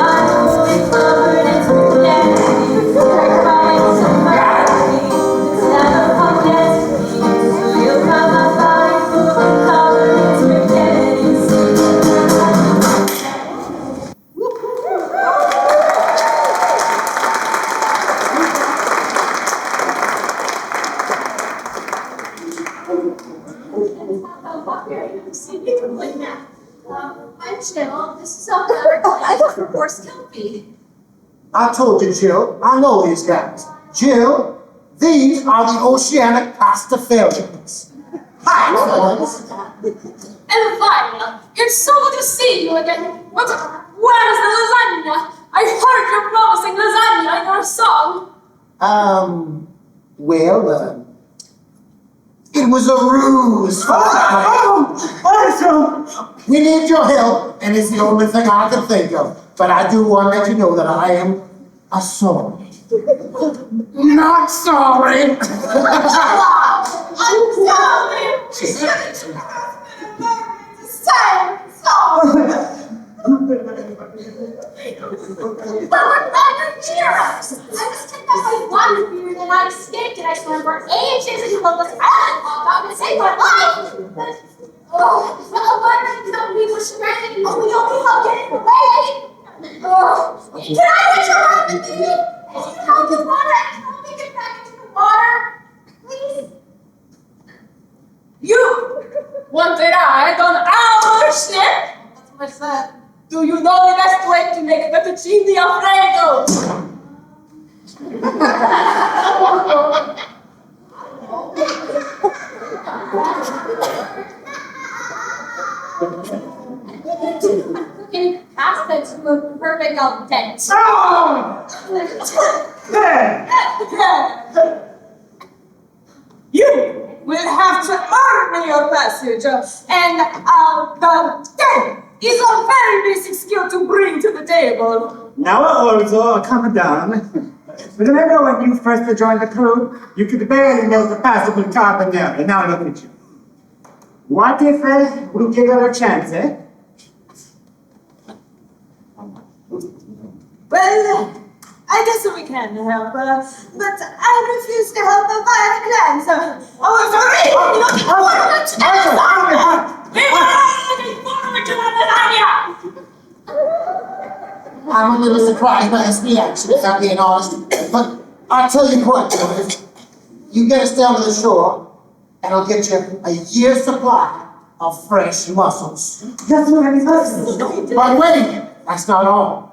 I'm fully covered in spaghetti. Try calling somebody, it's never come destiny. So you'll find my body fully covered in spaghetti. I'm Jill. This is all I look for Force Kelpie. I told you, Jill, I know these guys. Jill, these are the oceanic pasta failures. Hi, boys. Elvira, it's so good to see you again. But where's the lasagna? I heard you promising lasagna in your song. Well, it was a ruse. We need your help, and it's the only thing I can think of. But I do want to let you know that I am sorry. Not sorry. I'm sorry. But we're glad you're here. I was kicked out by one beard and I escaped and I swam for ages and you held us out and saved my life. Oh, well, why did you tell me we were stranded? Oh, we only helped getting away. Oh, can I get your run with me? If you help with water, can we get back into the water? Please? You want to ride on our ship? What's that? Do you know the best way to make fettuccine Alfredo? Cooking pasta to a perfect al dente. You will have to earn me your passage, and the game is a very basic skill to bring to the table. Now, also, calm down. Remember when you first joined the crew, you could barely make a passable carbonara, and now look at you. What if we give her a chance, eh? Well, I guess we can help, but I refuse to help the Fire Clan, so... Oh, I'm a little surprised by this reaction, if I'm being honest. But I'll tell you what, boys. You get us down to the shore, and I'll get you a year's supply of fresh mussels. That's what I'm supposed But wait, that's not all.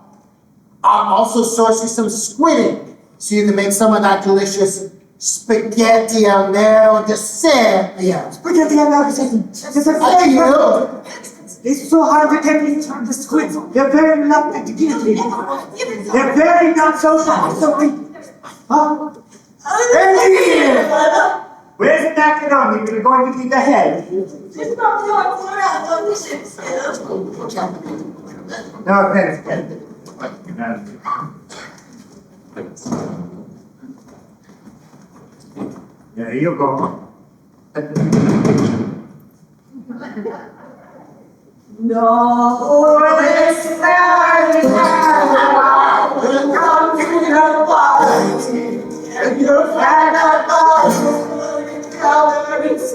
I'll also source you some squid, so you can make some of that delicious spaghetti al nero di Serbia. Spaghetti al nero di Serbia. I think you. It's so hard to get these the squids. They're very reluctant to give me. They're very not so fast. Huh? Hey! Where's the macaroni? You're going to be the head. No, thanks. There you go. No, it's very hard to come to the party. And you're fat about calories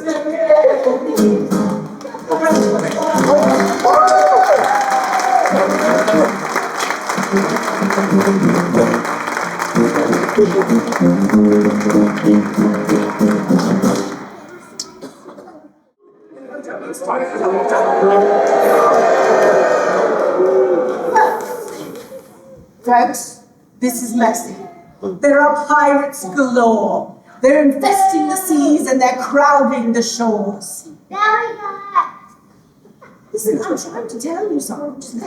Folks, this is messy. There are pirates galore. They're infesting the seas and they're crowding the shores. Now we got. Listen, I'm trying to tell you something.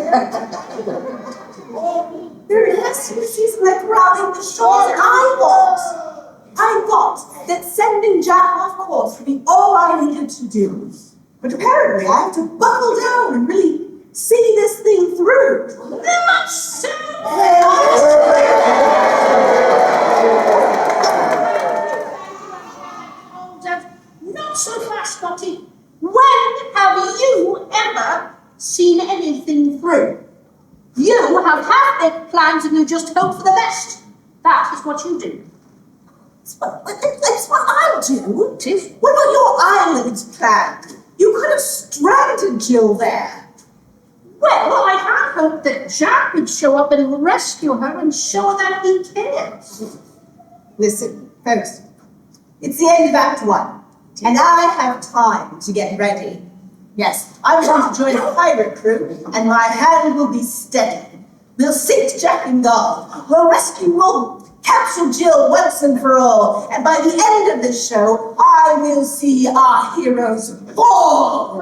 They're infesting the seas and they're crowding the shores. And I thought that sending Jack off course would be all I needed to do. But apparently I have to buckle down and really see this thing through. Not so fast, Scotty. When have you ever seen anything through? You have half-baked plans and you just hope for the best. That is what you do. That's what I do. It is. What about your island's plan? You could have stranded Jill there. Well, I had hoped that Jack would show up and rescue her and show her that he cares. Listen, folks, it's the end of Act 1, and I have time to get ready. Yes, I'm going to join a pirate crew, and my hand will be steady. We'll sink Jack and Gull. We'll capture Jill once and for all, and by the end of the show, I will see our heroes fall.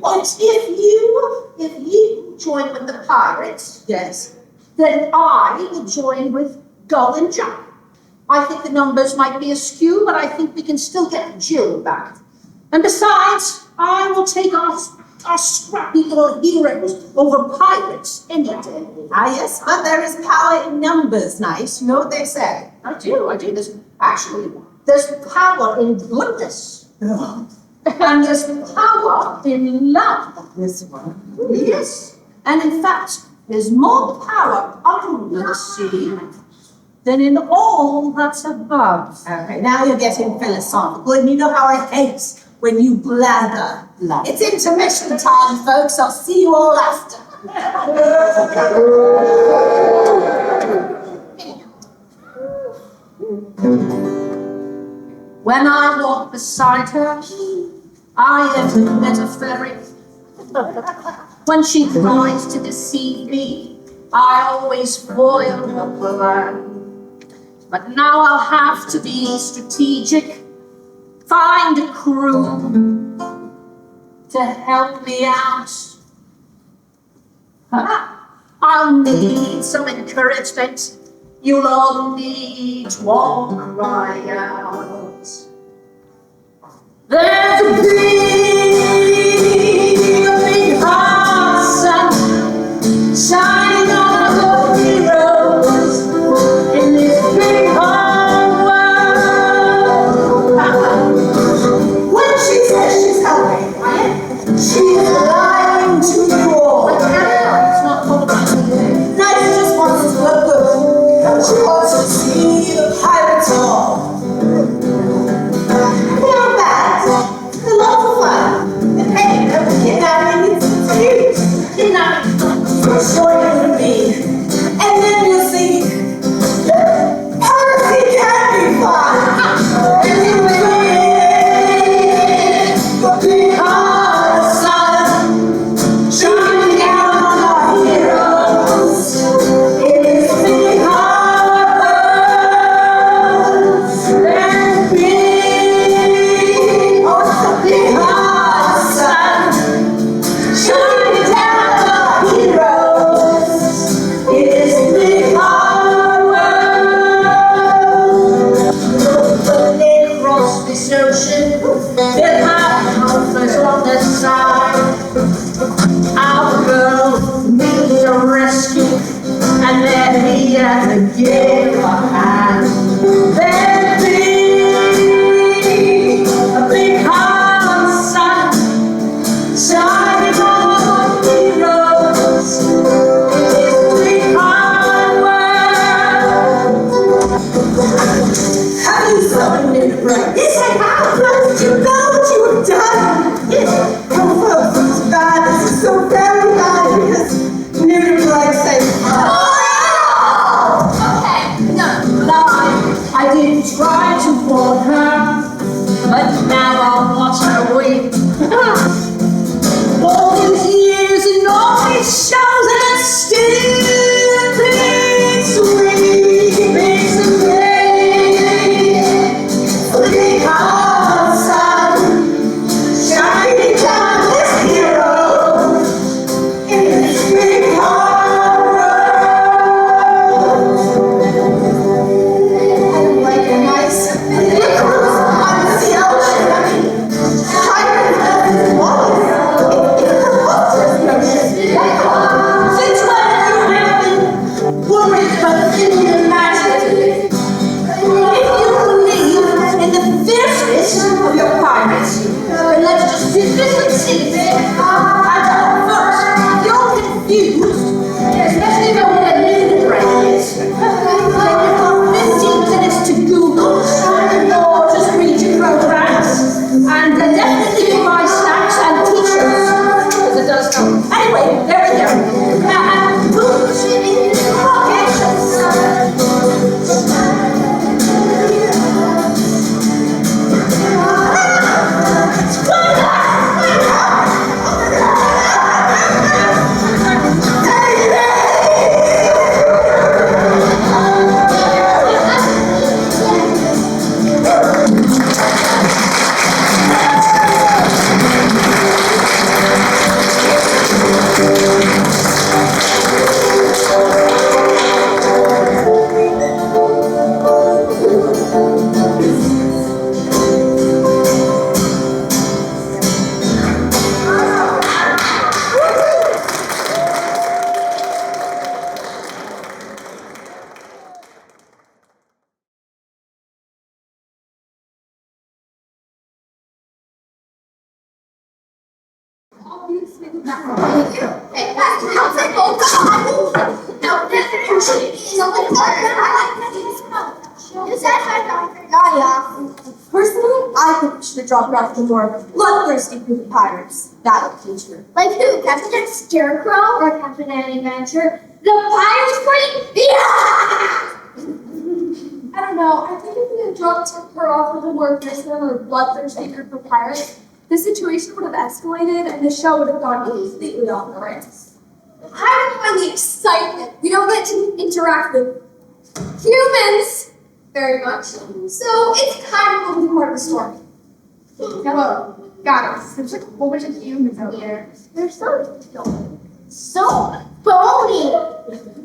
But if you join with the pirates, Yes. then I will join with Gull and Jack. I think the numbers might be askew, but I think we can still get Jill back. And besides, I will take our scrappy little heroes over pirates any day. Ah, yes, but there is power in numbers, Nite. You know what they say? I do. There's power in goodness. And there's power in love. This one. Yes. And in fact, there's more power under the sea than in all that's above. Okay, now you're getting philosophical, and you know how I hate when you blather. It's intermission time, folks. I'll see you all after. When I walk beside her, I am metaphoric. When she tries to deceive me, I always foil her plan. But now I'll have to be strategic, find a crew to help me out. I'll need some encouragement. You'll all need to all cry out. There's a big hot sun shining on the heroes in this big hard world. When she says she's helping, she's lying to you all. It's not called about Nite just wants to look good. She wants to see the pirates all. They're bad. They're lots of fun. the side. Our girl needs a rescue, and then he has to give a hand. There'd be a big hot sun shining on the roads in this big hard world. Have you sung in the break? Yes, I have. Don't you know what you have done? Yes. Oh, well, it's bad. This is so very bad because never do I say, oh, Okay, no. no, I did try to warn her, but now I'll watch her weep. All these years and all these shows, and it still beats sweet, beats the pain. The big hot sun shining down this hero in this big hard world. I don't like your nice on the ocean. I mean, I water. Since when have you been worried about in your imagination? If you believe in the fierceness of your pirates, then let's just dismiss and see. And first, you're confused, especially about what a lunatic is. Then you've got 15 minutes to Google, or just read your programs, and definitely buy snacks and t-shirts, because it does help. Anyway, there we go. And boots in your pockets. Hey, that's not oh God! No, Personally, I think we should have dropped off the more bloodthirsty group of pirates. That would teach her. Like who? Captain Scarecrow or Captain Adventure? The Pirates Queen? Yeah! I don't know. I think if we had dropped her off with a more fisherman or bloodthirsty group of pirates, the situation would have escalated and the show would have gone completely off the rails. I don't mind the excitement. We don't get to interact with humans very much, so it's kind of a little part of the story. Hello, guys. There's like a whole bunch of humans out there. They're so bony.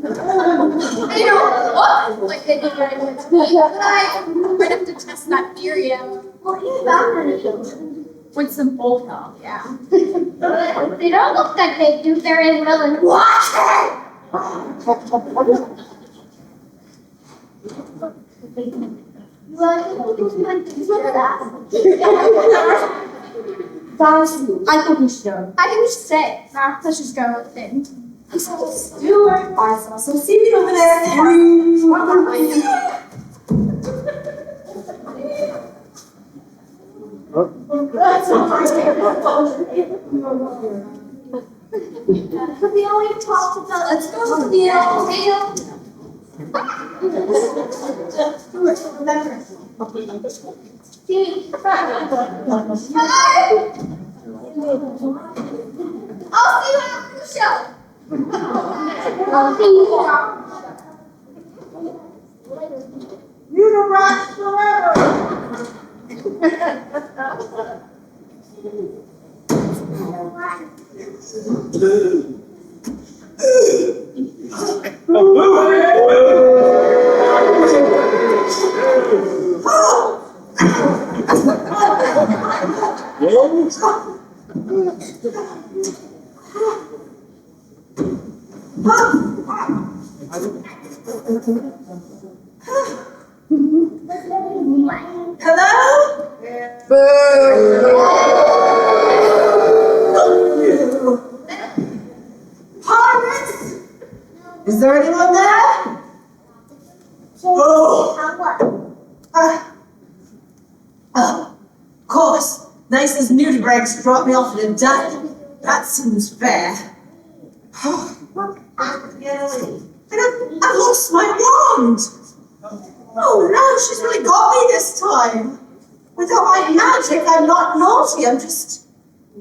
They don't look like they do very much to me, but I might have to test that theory out. Well, you found it. With some old help, yeah. They don't look like they do very well in water. Guys, I think we should go. I think we should stay. Nah, let's just go with it. Let's do it. I saw some seaweed over there. We only talked about. Let's go to the Remember. I'll see you after the show. You the rocks forever. Hello? Pirates? Is there anyone there? Of course. Nice as nudibranchs dropped me off in a dive. That seems fair. I lost my wand. Oh no, she's really got me this time. Without my magic, I'm not naughty. I'm just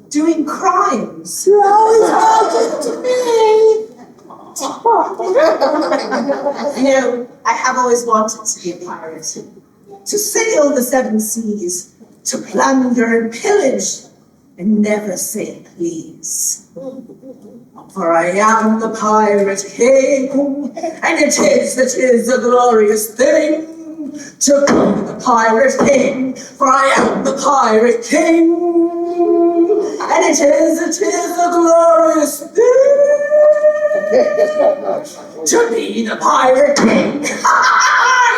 doing crimes. You're always talking to me. You know, I have always wanted to be a pirate. To sail the seven seas, to plunder and pillage, and never say please. For I am the pirate king, and it is a glorious thing to be the pirate king. For I am the pirate king, and it is a glorious thing to be the pirate king.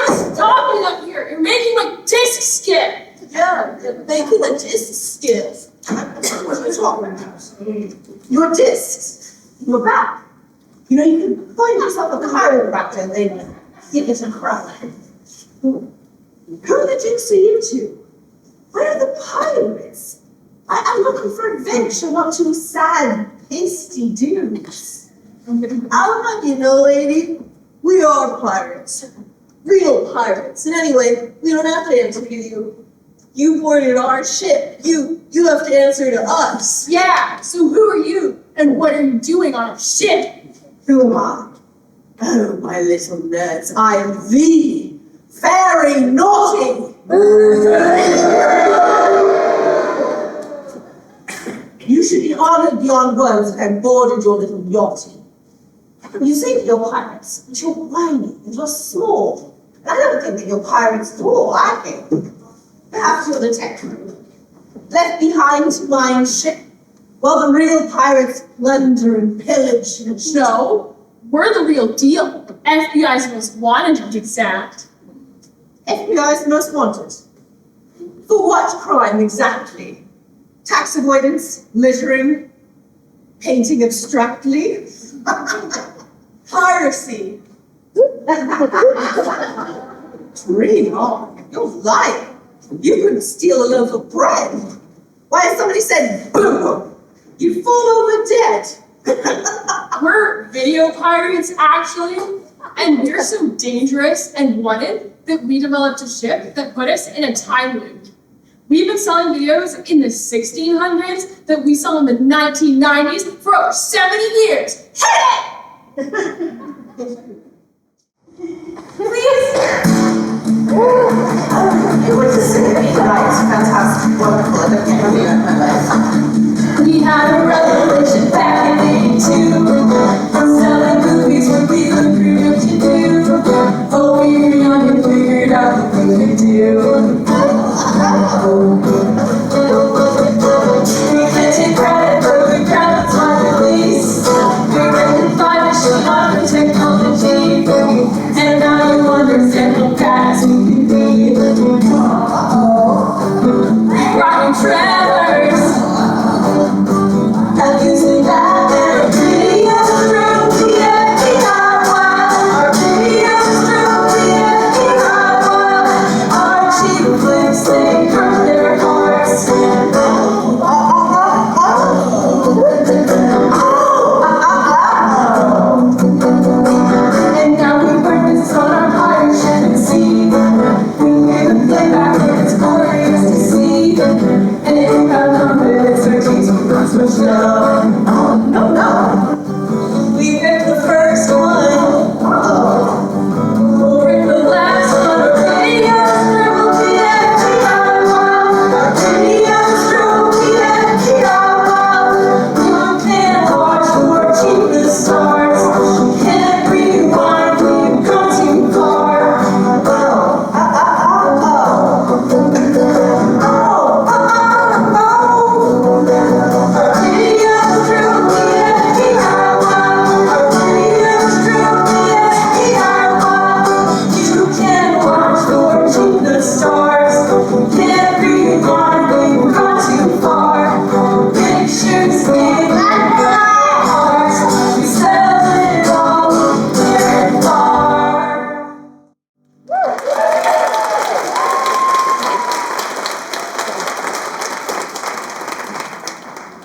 Stop it up here! You're making my disc skip! Yeah, you're making the disc skip. What are you talking about? Your discs, your back. You know, you can find yourself a chiropractor and they give it a cry. Who did you see into? Where are the pirates? I'm looking for adventure, not two sad, pasty dudes. You know, lady, we are pirates. Real pirates. And anyway, we don't have to answer to you. You boarded our ship. You have to answer to us. Yeah, so who are you? And what are you doing on our ship? Who am I? Oh, my little nerds, I am the very naughty. You should be honored beyond words that I boarded your little yachty. You say that you're pirates, but you're whiny and you're small. And I don't think that you're pirates at all, I think. Perhaps you're the tech crew, left behind to mine ship, while the real pirates plunder and pillage and No, we're the real deal. FBI's most wanted, to be exact. FBI's most wanted. For what crime exactly? Tax avoidance, littering, painting abstractly, piracy. Dream on, you're lying. You couldn't steal a loaf of bread. Why, if somebody said boom, you'd fall over dead. We're video pirates, actually, and we're so dangerous and wanted that we developed a ship that put us in a time loop. We've been selling videos in the 1600s that we sell in the 1990s for over 70 years. Hit it! Please. It was a symphony tonight. Fantastic, wonderful. I don't care about my life. We had a revelation back in '82. Selling movies when we were grew up to do. Oh, we were young and figured out what we could do. We planted credit for the crowd, that's my release. We rented 5 machine on the technology. And now you understand how fast we can be. Rocking trailers. And using that and videos through the FBI wild. Our videos through the FBI wild. Our cheap flicks, they broke their hearts. And now we practice on our pirate ship and sea. We even play back when it's glorious to see. And if you have confidence or teach me not so slow. No. We picked the first one. We'll pick the last one. Our videos through the FBI wild. Our videos through the FBI wild. You can't watch or keep the stars. You can't rewind when you've gone too far. Our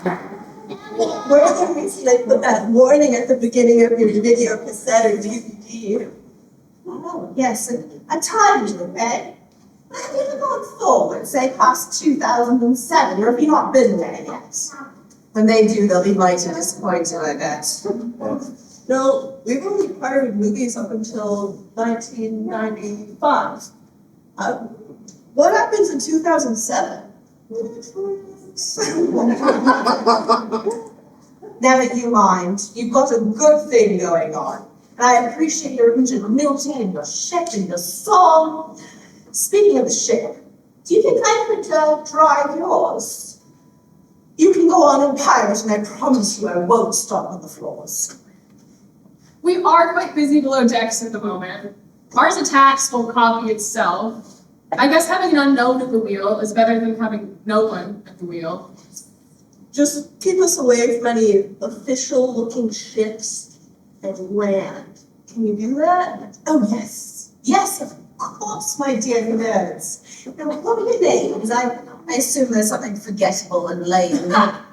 Where's the reason they put that warning at the beginning of your video cassette or DVD? Oh, yes, a time limit, eh? Even going forward, say past 2007, or if you've not been there yet. When they do, they'll be mighty disappointed, I bet. No, we've only pirated movies up until 1995. What happens in 2007? Never you mind. You've got a good thing going on. And I appreciate your ingenuity and your ship and your song. Speaking of the ship, do you think I could drive yours? You can go on and pirate, and I promise you I won't stop on the floors. We are quite busy below decks at the moment. Mars attacks won't copy itself. I guess having an unknown at the wheel is better than having no one at the wheel. Just keep us away from any official-looking ships and land. Can you do that? Oh, yes. Yes, of course, my dear nerds. Now, what are your names? I assume there's something forgettable and lame.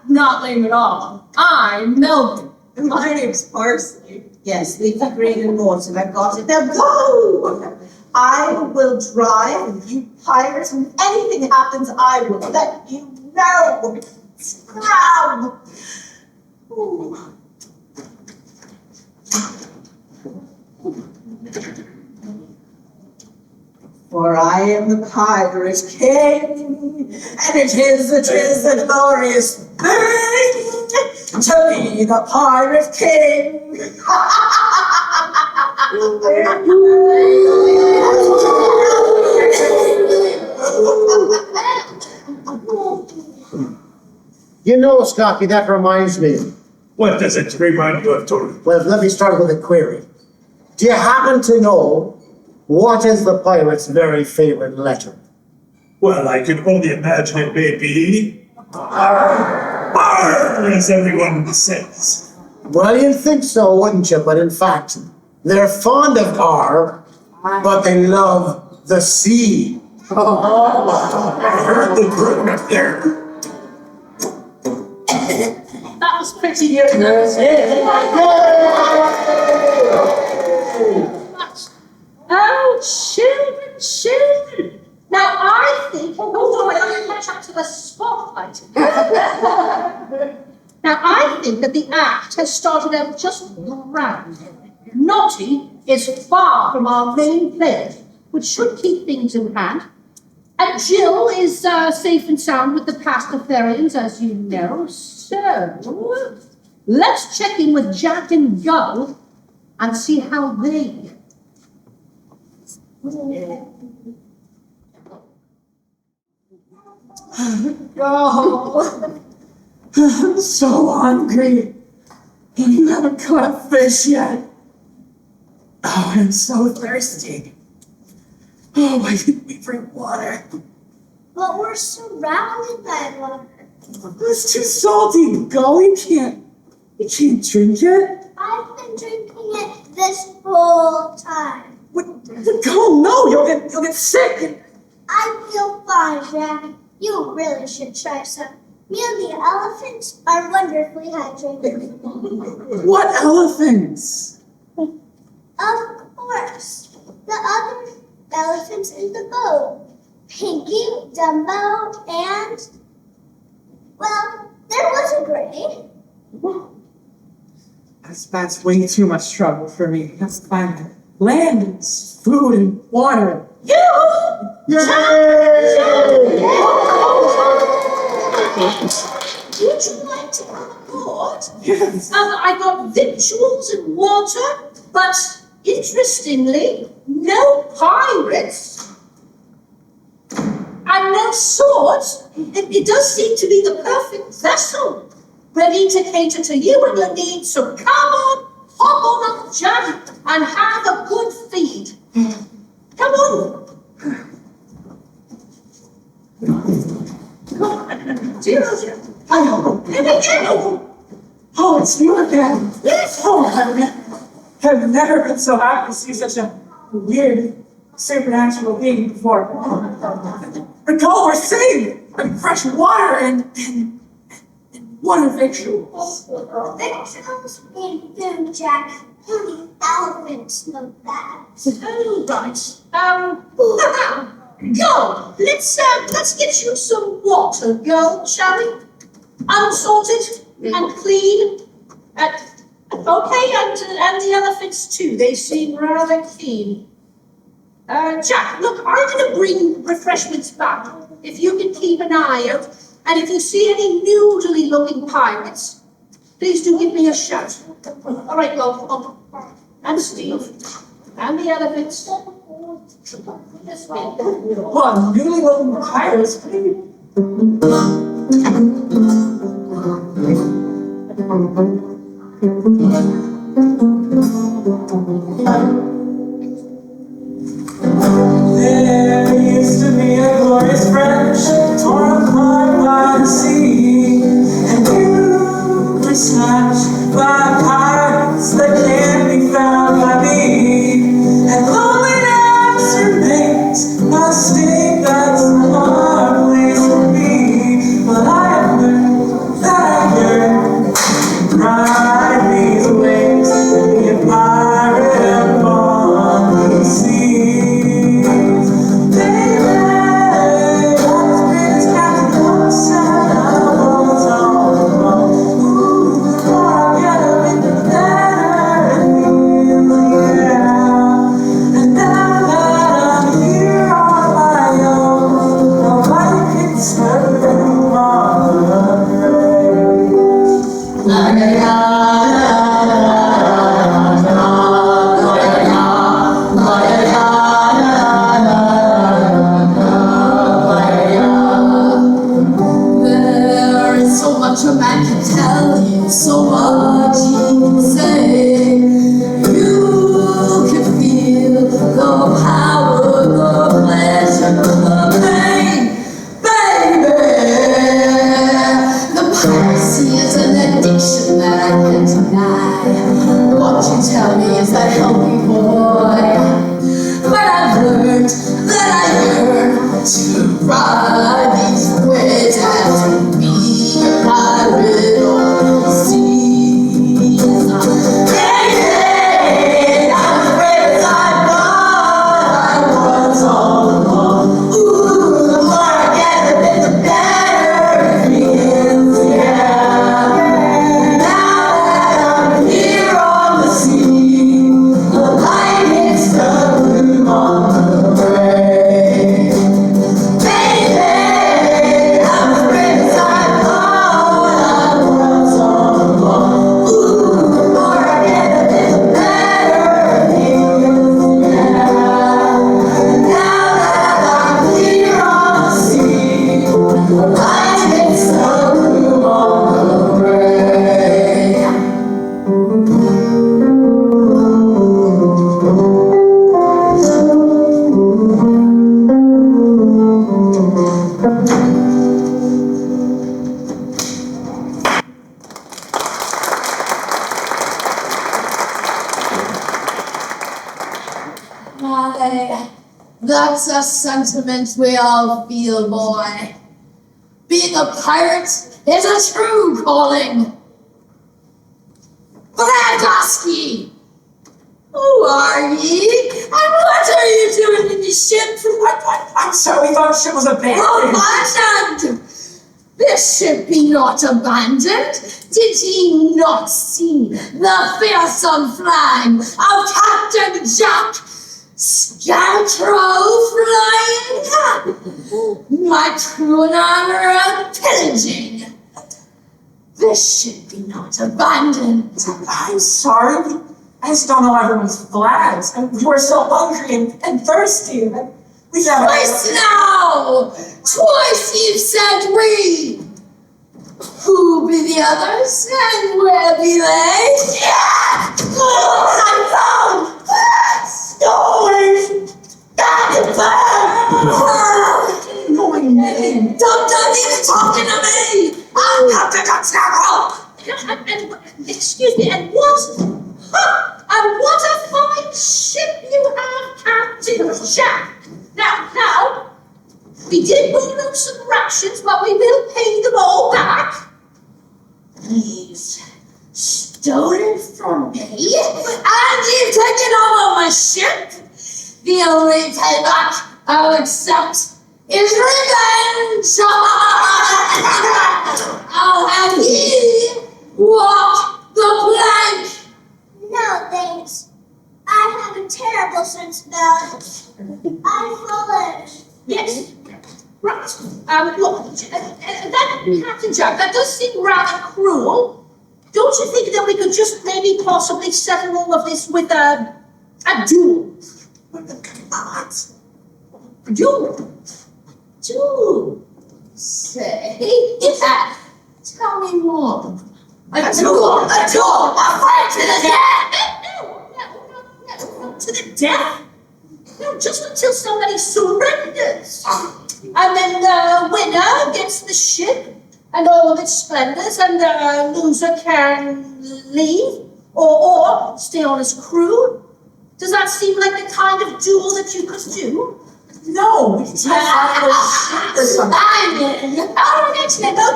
Not lame at all. I'm Melvin. And my name's Parsley. Yes, Leafy Green and Morton. I've got it. Now go! I will drive, and you pirates, and if anything happens, I will let you know. Now! Ooh. For I am the pirate king, and it is a glorious thing to be the pirate king. You know, Scotty, that reminds me. What does it remind you of, Tony? Well, let me start with a query. Do you happen to know what is the pirate's very favorite letter? Well, I can only imagine it may be R, as everyone says. Well, you'd think so, wouldn't you? But in fact, they're fond of R, but they love the sea. I heard the broom up there. That was pretty good. Oh, children. Now I think, oh, I don't catch up to the spotlight. Now I think that the act has started out just grand. Naughty is far from our main player, which should keep things in hand. And Jill is safe and sound with the Pastafarians, as you know. So, let's check in with Jack and Gull and see how they. Oh, I'm so hungry. And you haven't caught a fish yet. Oh, I'm so thirsty. Oh, why didn't we drink water? But we're surrounded by water. It's too salty. Go, you can't drink it. I've been drinking it this whole time. Go, no, you'll get sick. I feel fine, Jack. You really should try some. Me and the elephants are wonderfully hydrated. What elephants? Of course. The other elephants in the boat. Pinky, Dumbo, and... well, there was a gray. That's way too much trouble for me. That's fine. Land is food and water. Would you like to come aboard? Yes. I got victuals and water, but interestingly, no pirates and no swords. It does seem to be the perfect vessel, ready to cater to you and your needs. So come on, hop on up, Jack, and have a good feed. Come on. Oh, it's you again. Yes. Oh, I've never been so happy to see such a weird, supernatural being before. Go, we're safe! And fresh water and What are victuals? Victuals in food, Jack. Only elephants know that. Oh, right. Go. Let's get you some water, girl, shall we? Unsalted and clean. Okay, and the elephants too. They seem rather keen. Jack, look, I'm going to bring refreshments back. If you can keep an eye out, and if you see any noodly-looking pirates, please do give me a shout. All right, go. And Steve. And the elephants. This way. What, newly looking pirates? There used to be a glorious friendship torn apart by the sea, and you were snatched by pirates that can't be found by me, and loneliness remains a state that's a hard place for me, but I have learned that I yearn to ride these waves and be a pirate upon the sea. That's a sentiment we all feel, boy. Being a pirate is a true calling. But I ask ye, who are ye, and what are you doing in the ship? I'm sorry, we thought the ship was abandoned. Abandoned! This ship be not abandoned. Did ye not see the fearsome flag of Captain Jack Scarecrow flying? My crew and armor are pillaging. This ship be not abandoned. I'm sorry. I just don't know everyone's flags. And we were so hungry and thirsty. We Twice now! Twice you've said we! Who be the others, and where be they? Yeah! I'm found! Stolen! Don't even talking to me! I'm Captain Jack Scarecrow! Excuse me, and what a fine ship you have, Captain Jack! Now, we did borrow some rations, but we will pay them all back. He's stolen from me, and you've taken over my ship. The only payback I'll accept is revenge. I'll have you walk the plank. No, thanks. I have a terrible sense of balance. I'm foolish. Yes. Right. Look, that Captain Jack, that does seem rather cruel. Don't you think that we could just maybe possibly settle all of this with a duel? Duel? Duel? Say, yeah. Tell me more. A duel, a fight to the death. No, to the death? No, just until somebody surrenders. And then the winner gets the ship and all of its splendors, and the loser can leave or stay on as crew. Does that seem like the kind of duel that you could do? No, it's No,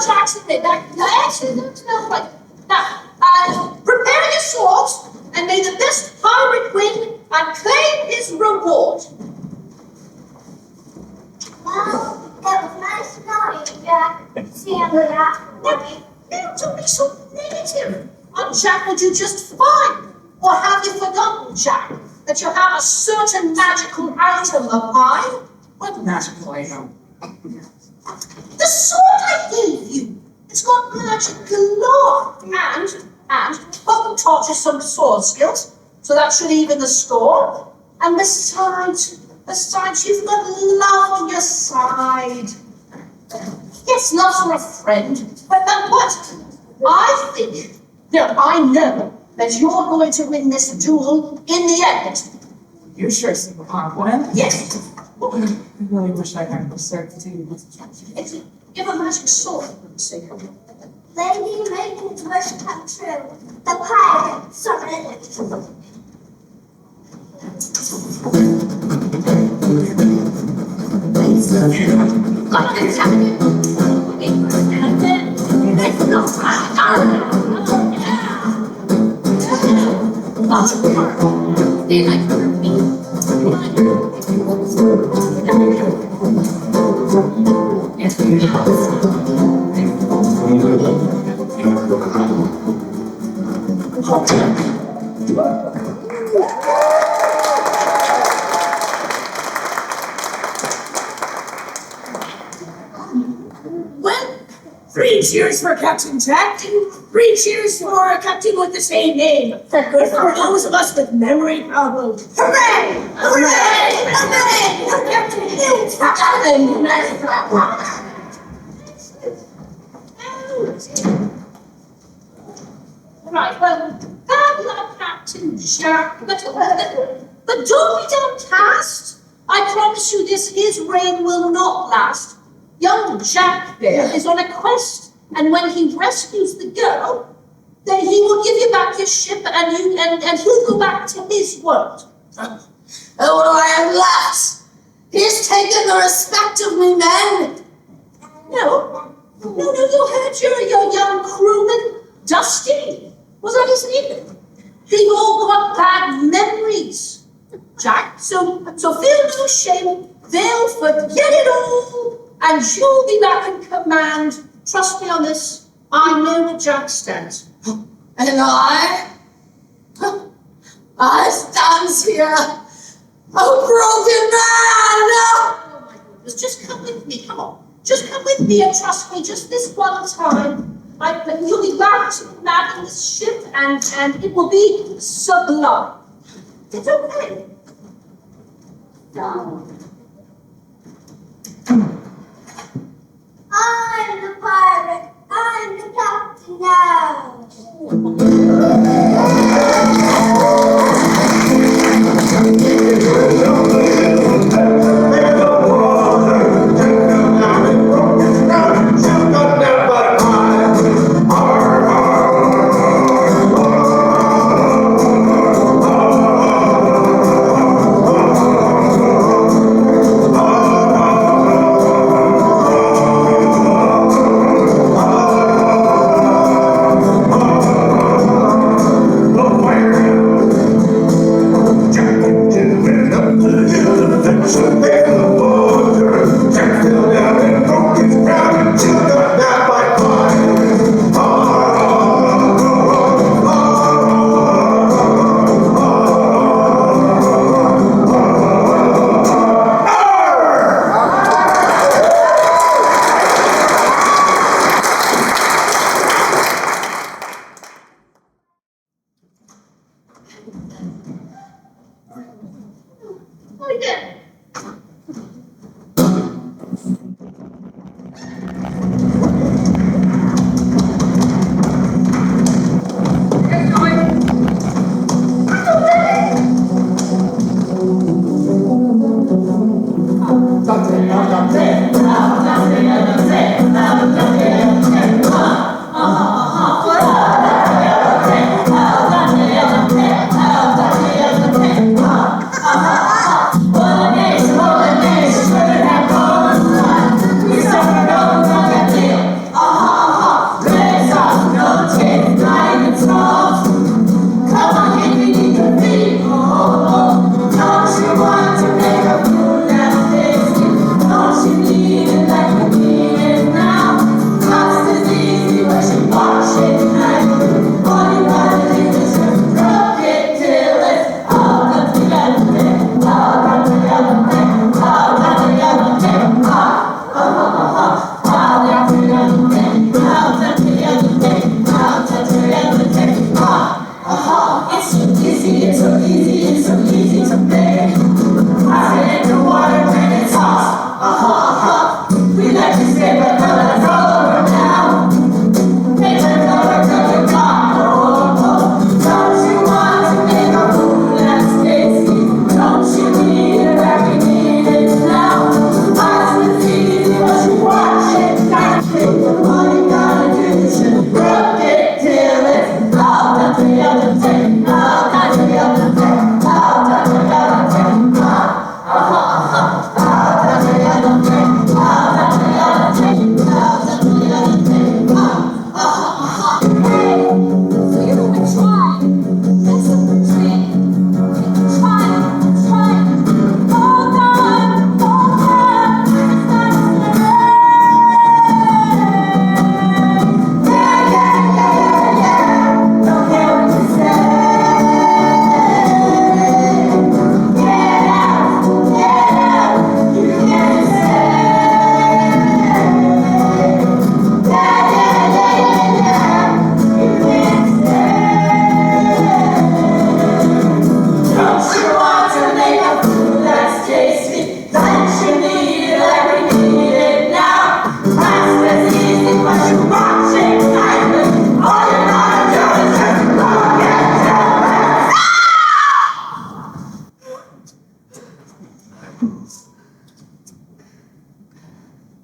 Jackson, actually, no, right. Now, prepare your swords, and may the best pirate win and claim his reward. Well, it was nice knowing you, Jack. See you later. Now, don't be so negative. Jack will do just fine. Or have you forgotten, Jack, that you have a certain magical item of mine? What magical item? The sword I gave you. It's got magic galore. And Pop taught you some sword skills, so that should even the score. And besides, you've got love on your side. Yes, not for a friend, but what? I know that you're going to win this duel in the end. You sure seem confident. Yes. I really wish I had the certainty. You have a magic sword, say. Lady, make his wish come true. The pirate surrendered. Well, 3 cheers for Captain Jack, 3 cheers for a captain with the same name. Good for those of us with memory problems. Hooray! Hooray! Hooray! For Captain Hughes! For Captain Right, well, bad luck, Captain Jack, but don't be downcast. I promise you his reign will not last. Young Jack there is on a quest, and when he rescues the girl, then he will give you back your ship, and he'll go back to his world. And what do I have left? He's taken the respect of me men. No, you heard your young crewman, Dusty. Was that his name? They've all got bad memories, Jack. So feel no shame. They'll forget it all, and you'll be back in command. Trust me on this. I know where Jack stands. And I stands here, a broken man. Oh my goodness, just come with me, come on. Just come with me and trust me just this one time. You'll be back to commanding this ship, and it will be sublime. It's okay. No. I'm the pirate. I'm the captain now. again.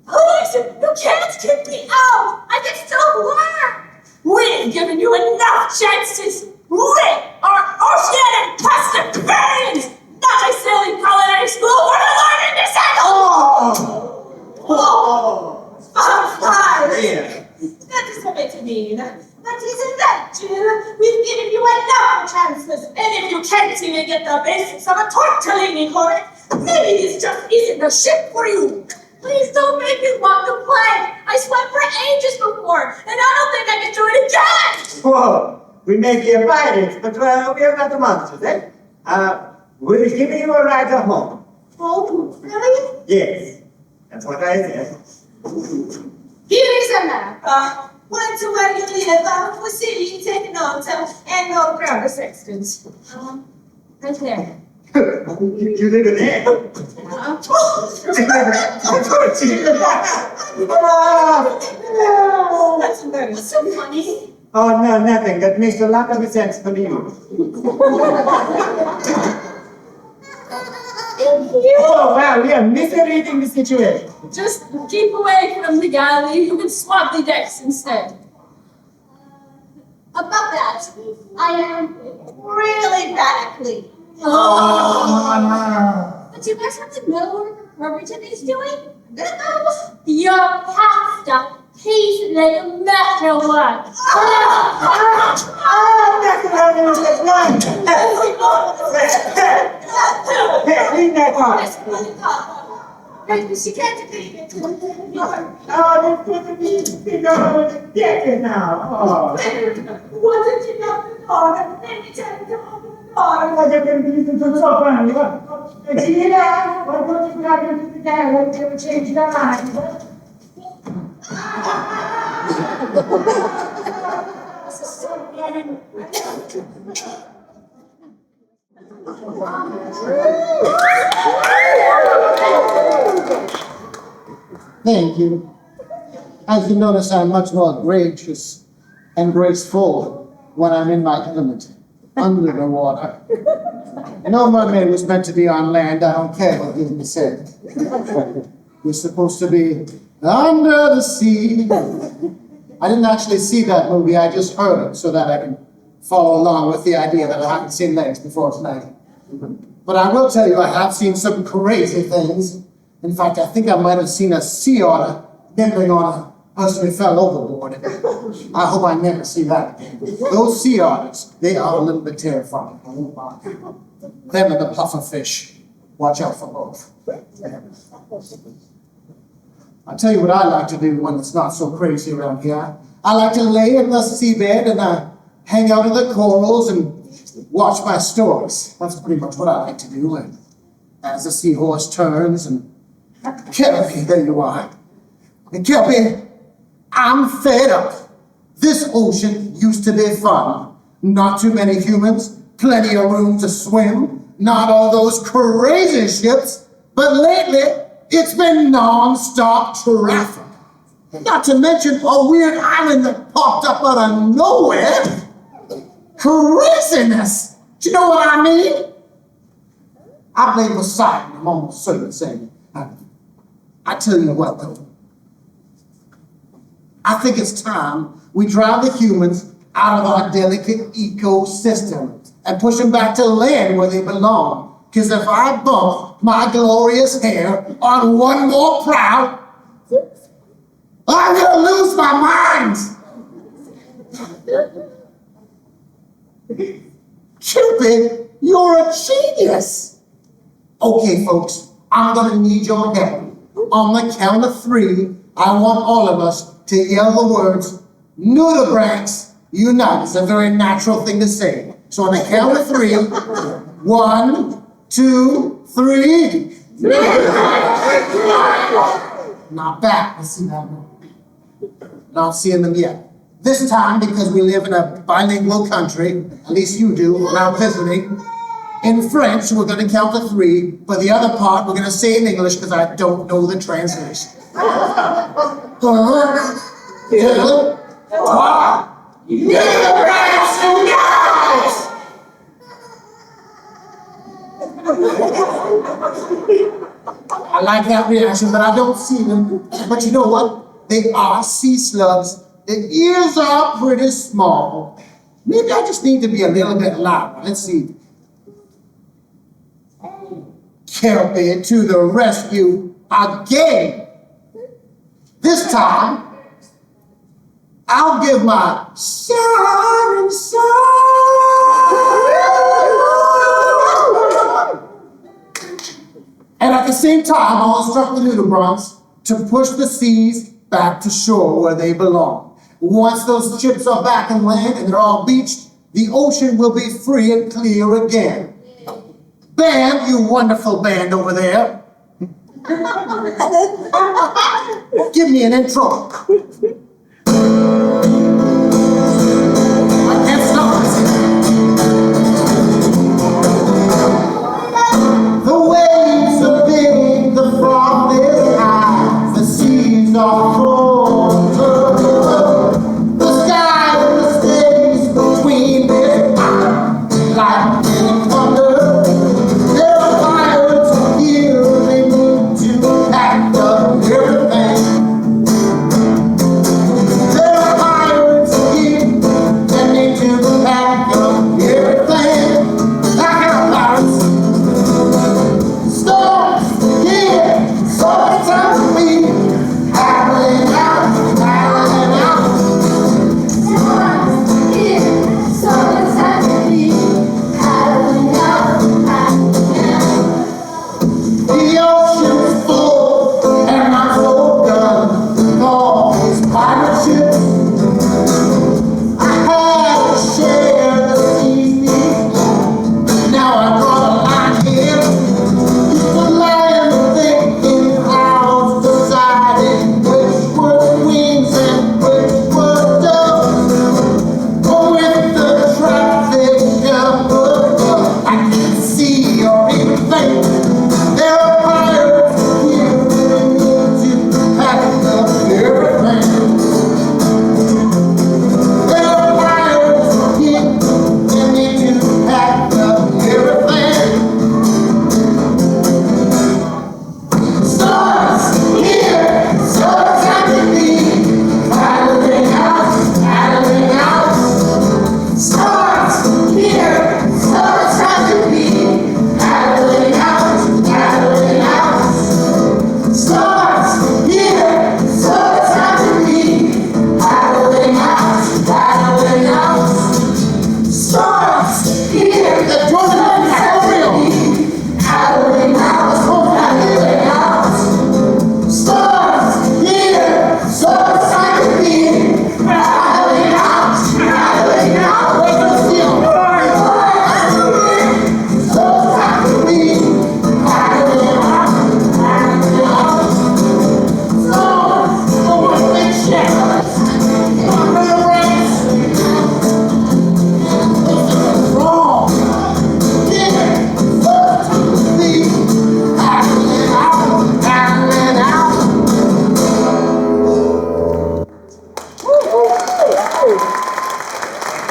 Please, you can't kick me out! I can still learn! We've given you enough chances! We are oceanic custodians! Not a silly culinary school for the learning disabled! Yeah. That is what it mean. That isn't that, Jill. We've given you enough chances, and if you can't even get the basics of a tortellini correct, maybe this just isn't the ship for you. Please don't make me want to play. I swam for ages before, and I don't think I can do it again. Whoa, we may be pirates, but we are not the monsters, eh? We'll be giving you a ride home. Oh, really? Yes, that's what I said. Here is a map. Point to where you live. For city, take notes, and no crowd of sextons. Right there. You live in there? That's so funny. Oh, no, nothing. That makes a lot of sense for you. Oh, wow, we are misreading the situation. Just keep away from the galley. You can swap the decks instead. About that, I am really bad at cleaning. But you guys have the metalwork Remington is doing? Your pasta tastes like a metalwork. Leave that on. She can't take it. Oh, they're putting me in the now. Oh. What did you know the door? Let me tell you to open the door. I just going to be so funny. See that? Why don't you grab into the camera and never change their mind? This is so funny. Thank you. As you notice, I'm much more gracious and graceful when I'm in my element, under the water. No mermaid was meant to be on land, I don't care what Disney said. We're supposed to be under the sea. I didn't actually see that movie, I just heard it so that I can follow along with the idea that I haven't seen legs before tonight. But I will tell you, I have seen some crazy things. In fact, I think I might have seen a sea otter nibbling on a person who fell overboard. I hope I never see that again. Those sea otters, they are a little bit terrifying. Them and the puffer fish. Watch out for both. I'll tell you what I like to do when it's not so crazy around here. I like to lay in the seabed and hang out in the corals and watch my stories. That's pretty much what I like to do. And as the seahorse turns and Kelpie, there you are. And Kelpie, I'm fed up. This ocean used to be fun. Not too many humans, plenty of room to swim, not all those crazy ships, but lately it's been non-stop traffic. Not to mention a weird island that popped up out of nowhere. Craziness! Do you know what I mean? I blame Poseidon, I'm almost certain saying. I tell you what, though. I think it's time we drive the humans out of our delicate ecosystem and push them back to land where they belong. Because if I bump my glorious hair on one more prow, I'm gonna lose my mind. Cupid, you're a genius. Okay, folks, I'm gonna need your help. On the count of 3, I want all of us to yell the words, nudibranchs unite. It's a very natural thing to say. So on the count of 3, 1, 2, 3. Not bad. Let's see that one. Not seeing them yet. This time, because we live in a bilingual country, at least you do when I'm visiting, in French, we're going to count to 3, but the other part we're going to say in English because I don't know the translation. 1, 2, 3. I like that reaction, but I don't see them. But you know what? They are sea slugs. Their ears are pretty small. Maybe I just need to be a little bit louder. Let's see. Kelpie to the rescue again. This time, I'll give my siren song. And at the same time, I'll instruct the nudibranchs to push the seas back to shore where they belong. Once those ships are back in land and they're all beached, the ocean will be free and clear again. Band, you wonderful band over there. Give me an intro. I can't stop this. The waves are big, the fog is high, the seas are cold. The sky and the space between is high, lightning and thunder. There are pirates here, they need to pack up everything.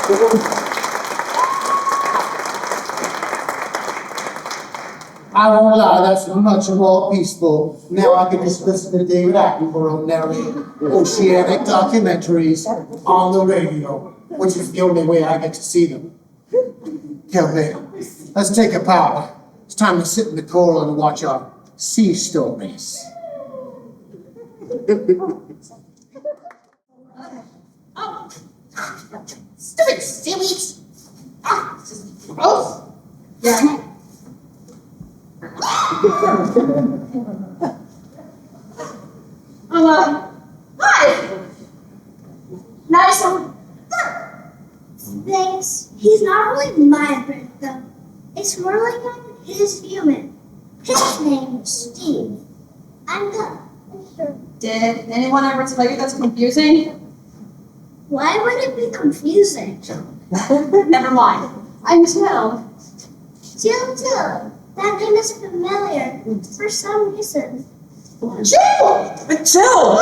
I won't lie, that's much more peaceful. Now I can just listen to David Attenborough narrate oceanic documentaries on the radio, which is the only way I get to see them. Kelly, let's take a power. It's time to sit in the coral and watch our sea stories. Stupid seaweeds! Ah, gross! Yeah. Hi! Nice one. Thanks. He's not really my friend, though. It's more like I'm his human. His name is Steve. I'm the... Did anyone ever tell you that's confusing? Why would it be confusing? Never mind. I'm Jill. Jill. That name is familiar for some reason. Jill! Jill!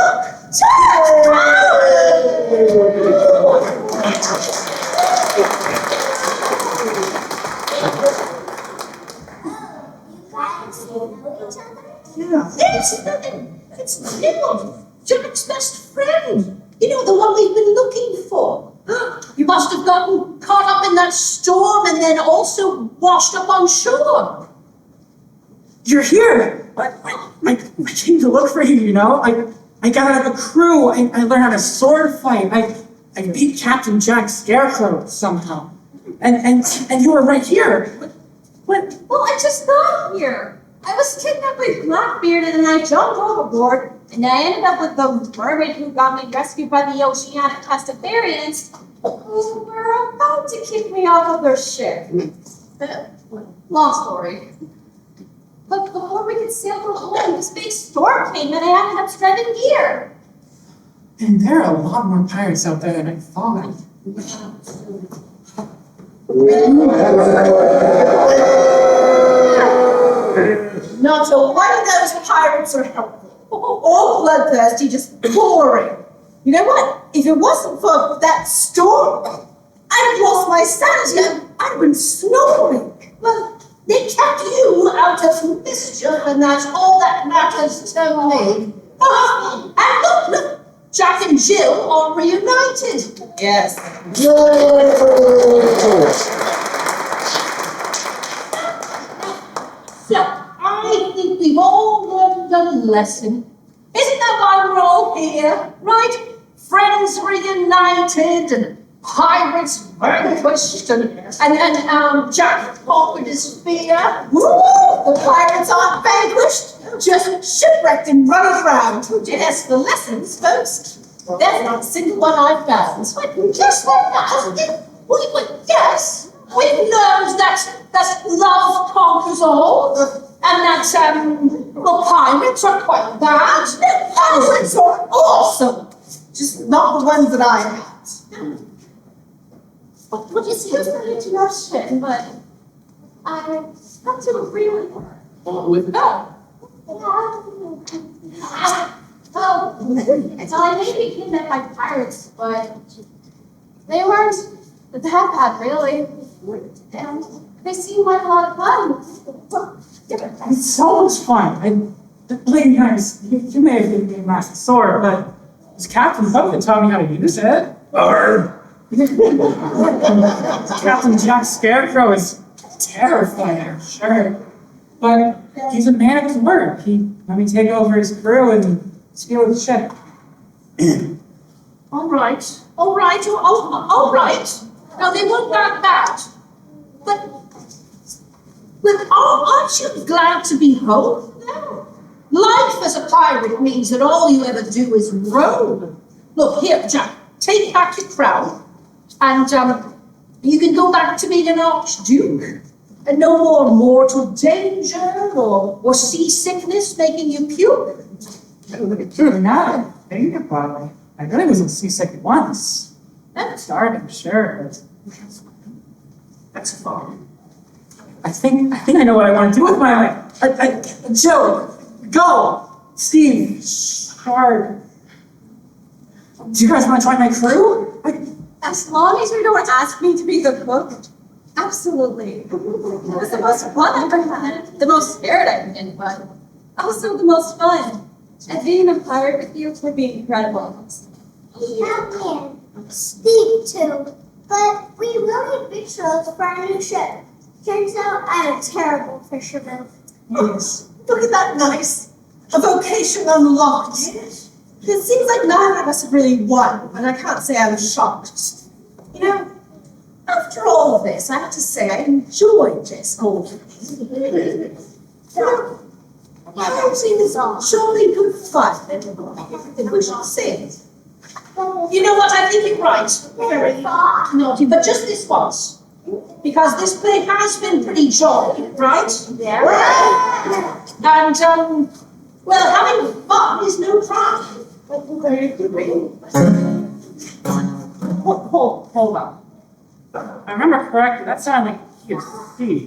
It's Jill, Jack's best friend. You know, the one we've been looking for. You must have gotten caught up in that storm and then also washed up on shore. You're here! I came to look for you, you know? I got out of a crew. I learned how to sword fight. I beat Captain Jack Scarecrow somehow. And you were right here. What? Well, I just got here. I was kidnapped by Blackbeard and then I jumped overboard and I ended up with the mermaid who got me rescued by the oceanic Testafarians who were about to kick me off of their ship. Long story. But before we could sail for home, this big storm came and I ended up stranded here. And there are a lot more pirates out there than I thought. Not a one of those pirates are helpful. Or bloodthirsty, just boring. You know what? If it wasn't for that storm, I'd have lost my sanity. I'd have been snoring. Well, they kept you out of mischief, and that's all that matters to me. And look, Jack and Jill are reunited. Yes. So, I think we've all learned a lesson. Isn't that why we're all here, right? Friends reunited, and pirates vanquished, and Jack conquered his fear. Woo! The pirates aren't vanquished, just shipwrecked and run aground. Yes, the lessons, folks. There's not a single one I've found. But just like that, yes, we've learned that love conquers all, and that, pirates are quite bad. Pirates are awesome, just not the ones that I had. Well, you see, it was really interesting, but I have to agree with her. With Oh, so I may be kidnapped by pirates, but they weren't that bad, really. And they seemed like a lot of fun. It's so much fun. Lady Nice, you may have given me a master sword, but this Captain Bucket taught me how to use it. Captain Jack Scarecrow is terrifying, I'm sure. But he's a man of his word. He let me take over his crew and steal his ship. All right. Now, they weren't that bad. But aren't you glad to be home now? Life as a pirate means that all you ever do is roam. Look, here, Jack, take back your crown, and you can go back to being an archduke. And no more mortal danger or seasickness making you puke. Now, think about it. I really wasn't seasick once. At the start, I'm sure. That's fine. I think I know what I want to do with my life. Jill, go. Steve, hard. Do you guys want to join my crew? As long as you don't ask me to be the cook, absolutely. It was the most fun I've ever had, the most scared I've been, but also the most fun. And being a pirate with you would be incredible. Captain, Steve too. But we really need victuals for our new ship. Turns out I'm a terrible fisherman. Yes. Look at that nice. A vocation unlocked. It seems like neither of us have really won, but I can't say I was shocked. You know, after all of this, I have to say I enjoyed this whole thing. You know, housing is surely good fun, and we should say it. You know what? I think you're right. Very naughty, but just this once. Because this play has been pretty jolly, right? Yeah. And, well, having fun is no crime. Hold on. I remember correctly, that sounded like he was C.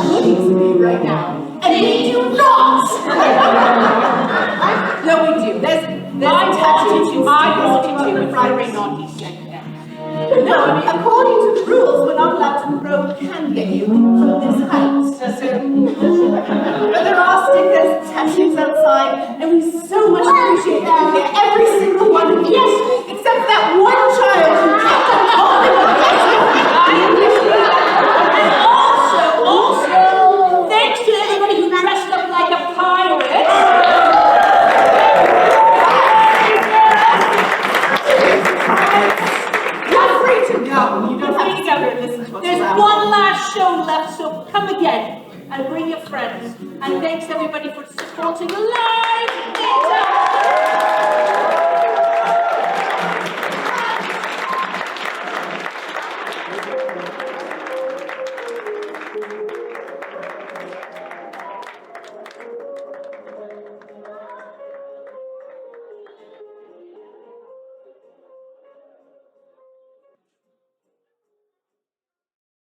looking to me right now. And we do not! No, we do. There's tattoo in the Friday naughty section. No, according to the rules, we're not allowed to throw candy from this house. But there are stickers, tattoos outside, and we so much appreciate that you hear every single one of you. Yes, except that one child who kept on calling And also, thanks to everybody who dressed up like a pirate. No, you don't have to sit here and listen to us. There's one last show left, so come again and bring your friends. And thanks everybody for supporting the live theatre.